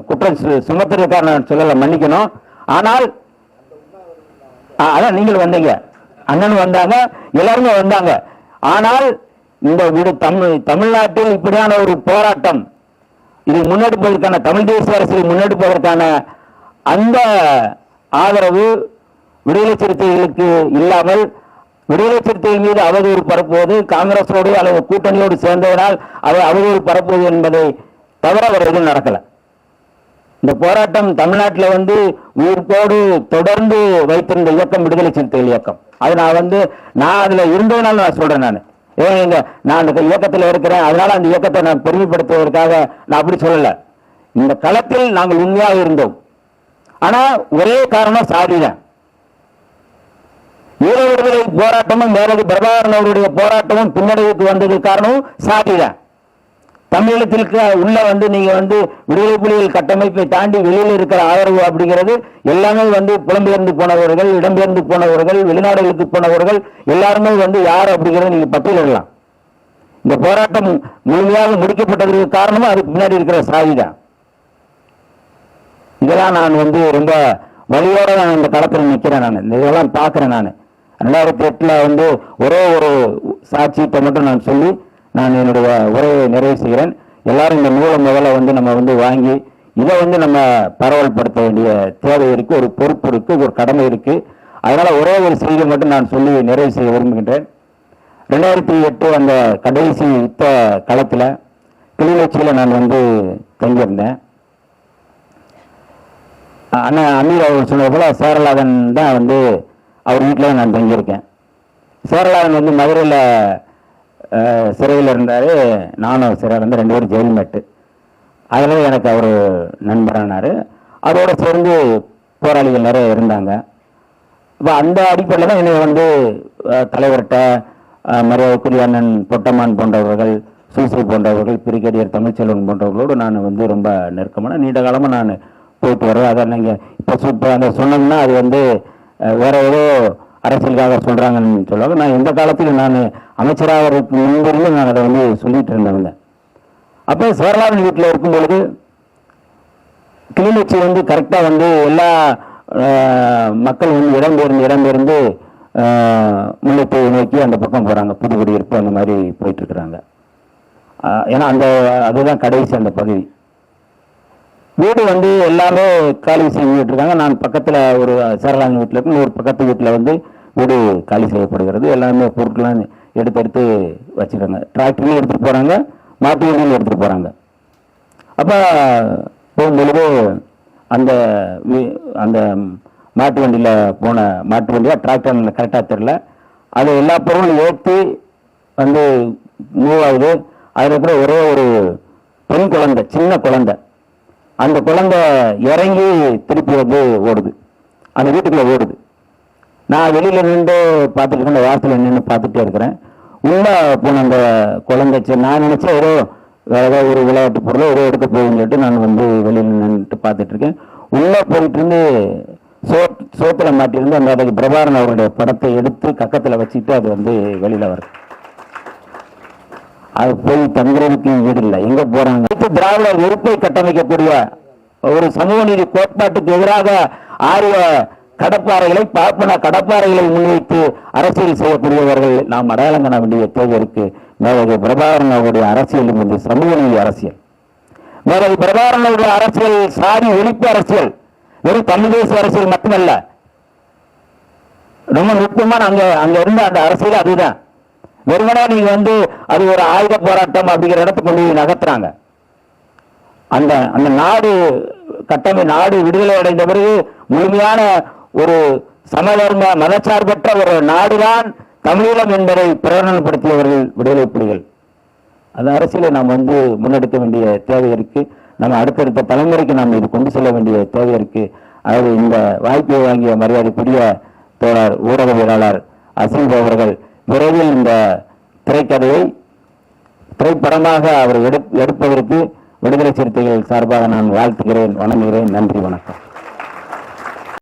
D: குற்றம் சுமத்துறதுக்காக நான் சொல்லல, மன்னிக்கணும். ஆனால் அதான் நீங்கள் வந்தீங்க, அண்ணன் வந்தாங்க, எல்லாருமே வந்தாங்க. ஆனால் இந்த தமிழ்நாட்டில் இப்படியான ஒரு போராட்டம் இது முன்னெடுப்பதற்கான, தமிழ் தேசிய அரசியல் முன்னெடுப்பதற்கான அந்த ஆதரவு விடுதலை சிறுத்தைகளுக்கு இல்லாமல் விடுதலை சிறுத்தைகள் மீது அவதூறு பரப்புவது, காங்கிரஸோடு அல்லது கூட்டணியோடு சேர்ந்ததனால் அதை அவதூறு பரப்புவது என்பதை தவிர வேறு எதுவும் நடக்கல. இந்த போராட்டம் தமிழ்நாட்டில் வந்து உயிர்ப்போடு தொடர்ந்து வைத்திருந்த இயக்கம் விடுதலை சிறுத்தைகள் இயக்கம். அது நான் அதுல இருந்ததுனால நான் சொல்றேன். நான் அந்த இயக்கத்தில் இருக்கிறேன், அதனால அந்த இயக்கத்தை நான் பெருமைப்படுத்துவதற்காக நான் அப்படி சொல்லல. இந்த களத்தில் நாங்கள் உண்மையாக இருந்தோம். ஆனா ஒரே காரணம் சாதிதான். ஈழ விடுதலை போராட்டமும் மேலதி பிரபாகரன் அவருடைய போராட்டமும் பின்னடைவுக்கு வந்தது காரணம் சாதிதான். தமிழகத்திற்கு உள்ள வந்து நீங்க வந்து விடுதலை புலிகள் கட்டமைப்பை தாண்டி வெளியில் இருக்கிற ஆதரவு அப்படிங்கிறது எல்லாமே வந்து புலம்பெயர்ந்து போனவர்கள், இடம்பெயர்ந்து போனவர்கள், வெளிநாடுகளுக்கு போனவர்கள் எல்லாருமே வந்து யார் அப்படிங்கிறத நீங்க பட்டியலிடலாம். இந்த போராட்டம் முழுமையாக முடிக்கப்பட்டதற்கு காரணமும் அதுக்கு பின்னாடி இருக்கிற சாதிதான். இதெல்லாம் நான் வந்து ரொம்ப வழியோட நான் இந்த களத்தில் நிற்கிறேன். நான் இந்த இதெல்லாம் பார்க்குறேன். நான் 2008 வந்து ஒரே ஒரு சாட்சியத்தை மட்டும் நான் சொல்லி நான் என்னுடைய உரையை நிறைவு செய்கிறேன். எல்லாரும் இந்த நூலை முதல்ல வந்து நம்ம வந்து வாங்கி இதை வந்து நம்ம பரவல்படுத்த வேண்டிய தேவை இருக்கு, ஒரு பொறுப்பு இருக்கு, ஒரு கடமை இருக்கு. அதனால ஒரே ஒரு செய்தியை மட்டும் நான் சொல்லி நிறைவு செய்ய விரும்புகின்றேன். 2008 அந்த கடைசி யுத்த களத்தில் கிளிநொச்சியில் நான் வந்து தங்கியிருந்தேன். அண்ணா அமீர் அவர் சொன்னது போல சேரலாதன் தான் வந்து அவர் வீட்டில் நான் தங்கியிருக்கேன். சேரலாதன் வந்து மதுரையில் சிறையில் இருந்தார், நானும் சிறையில் இருந்து 2 பேரும் ஜெயில்மேட்டு. அதில் எனக்கு அவர் நண்பரானார். அதோடு சேர்ந்து போராளிகள் நிறைய இருந்தாங்க. இப்போ அந்த அடிப்படையில் தான் என்னை வந்து தலைவர்கிட்ட மரியாதைக்குரிய அண்ணன் பொட்டமான் போன்றவர்கள், சூசை போன்றவர்கள், பிரிகேடியர் தமிழ்ச்செல்வன் போன்றவர்களோடு நான் வந்து ரொம்ப நெருக்கமான நீண்ட காலமாக நான் போயிட்டு வருவேன். அதை நீங்கள் இப்போ அந்த சொன்னோம்னா அது வந்து வேற ஏதோ அரசியலுக்காக சொல்கிறாங்கன்னு சொல்லுவாங்க. நான் எந்த காலத்தில் நான் அமைச்சராக முன்பிருந்து நான் அதை வந்து சொல்லிட்டு இருந்தவங்க. அப்போ சேரலாதன் வீட்டில் இருக்கும் பொழுது கிளிநொச்சி வந்து கரெக்டாக வந்து எல்லா மக்கள் வந்து இடம்பெயர்ந்து முல்லைப்பூ நோக்கி அந்த பக்கம் போகிறாங்க, புதுக்குடியிருப்பு அந்த மாதிரி போயிட்டு இருக்கிறாங்க. ஏன்னா அதுதான் கடைசி அந்த பகுதி. வீடு வந்து எல்லாமே காலி செஞ்சுட்டு இருக்காங்க. நான் பக்கத்தில் ஒரு சேரலாதன் வீட்டில் இருக்கு, ஒரு பக்கத்து வீட்டில் வந்து வீடு காலி செய்யப்படுகிறது. எல்லாமே பொருட்கள்லாம் எடுத்து வச்சுருக்காங்க. டிராக்டர்லையும் எடுத்துகிட்டு போகிறாங்க, மாட்டு வண்டியில் எடுத்துகிட்டு போகிறாங்க. அப்போ போகும்பொழுது அந்த அந்த மாட்டு வண்டியில் போன மாட்டு வண்டியாக டிராக்டர் கரெக்டாக தெரில, அது எல்லா பொருளும் ஏற்றி வந்து மூவ் ஆகுது. அதில் கூட ஒரே ஒரு பெண் குழந்தை, சின்ன குழந்தை, அந்த குழந்தை இறங்கி திருப்பி வந்து ஓடுது, அந்த வீட்டுக்குள்ளே ஓடுது. நான் வெளியில் நின்று பார்த்துட்டு இருக்கேன், வாசலில் நின்று பார்த்துட்டே இருக்கிறேன். உள்ளே போன அந்த குழந்தை நான் நினச்சேன் ஏதோ வேறு ஒரு விளையாட்டு பொருளை ஏதோ எடுக்க போகுதுன்னு சொல்லிட்டு நான் வந்து வெளியில் நின்றுட்டு பார்த்துட்டு இருக்கேன். உள்ளே போயிட்டு இருந்து சோத்தில் மாட்டியிருந்து அந்த அதுக்கு பிரபாரன் அவருடைய படத்தை எடுத்து கக்கத்தில் வச்சுட்டு அது வந்து வெளியில் வருது. அது போய் தங்குறதுக்கு வீடு இல்லை, எங்கே போகிறாங்க? திராவிட வெறுப்பை கட்டமைக்கக்கூடிய ஒரு சமூக நீதி கோட்பாட்டுக்கு எதிராக ஆரிய கடப்பாறைகளை பார்ப்பன கடப்பாறைகளை முன்வைத்து அரசியல் செய்யக்கூடியவர்கள் நாம் அடையாளம் காண வேண்டிய தேவை இருக்கு. மேலவை பிரபாகரன் அவருடைய அரசியல் என்பது சமூக நீதி அரசியல். மேலவை பிரபாகரன் அவருடைய அரசியல் சாதி ஒழிப்பு அரசியல், வெறும் தமிழ் தேசிய அரசியல் மட்டுமல்ல. ரொம்ப நுட்பமான அங்க இருந்த அந்த அரசியல் அதுதான். வெறுமனா நீங்க வந்து அது ஒரு ஆயுத போராட்டம் அப்படிங்கிற இடத்துக்கு கொண்டு நகர்த்துறாங்க. அந்த அந்த நாடு நாடு விடுதலை அடைந்த பிறகு முழுமையான ஒரு சமதர்ம மதச்சார்பற்ற ஒரு நாடுதான் தமிழீழம் என்பதை பிரகடனப்படுத்தியவர்கள் விடுதலை புலிகள். அந்த அரசியலை நாம் வந்து முன்னெடுக்க வேண்டிய தேவை இருக்கு. நம்ம அடுத்தடுத்த தலைமுறைக்கு நாம் இது கொண்டு செல்ல வேண்டிய தேவை இருக்கு. அதாவது இந்த வாய்ப்பை வாங்கிய மரியாதைக்குரிய தோழர் ஊடகவியலாளர் அசீப் அவர்கள் விரைவில் இந்த திரைக்கதையை திரைப்படமாக அவர் எடுப்பதற்கு விடுதலை சிறுத்தைகள் சார்பாக நான் வாழ்த்துகிறேன், வணங்குகிறேன். நன்றி, வணக்கம்.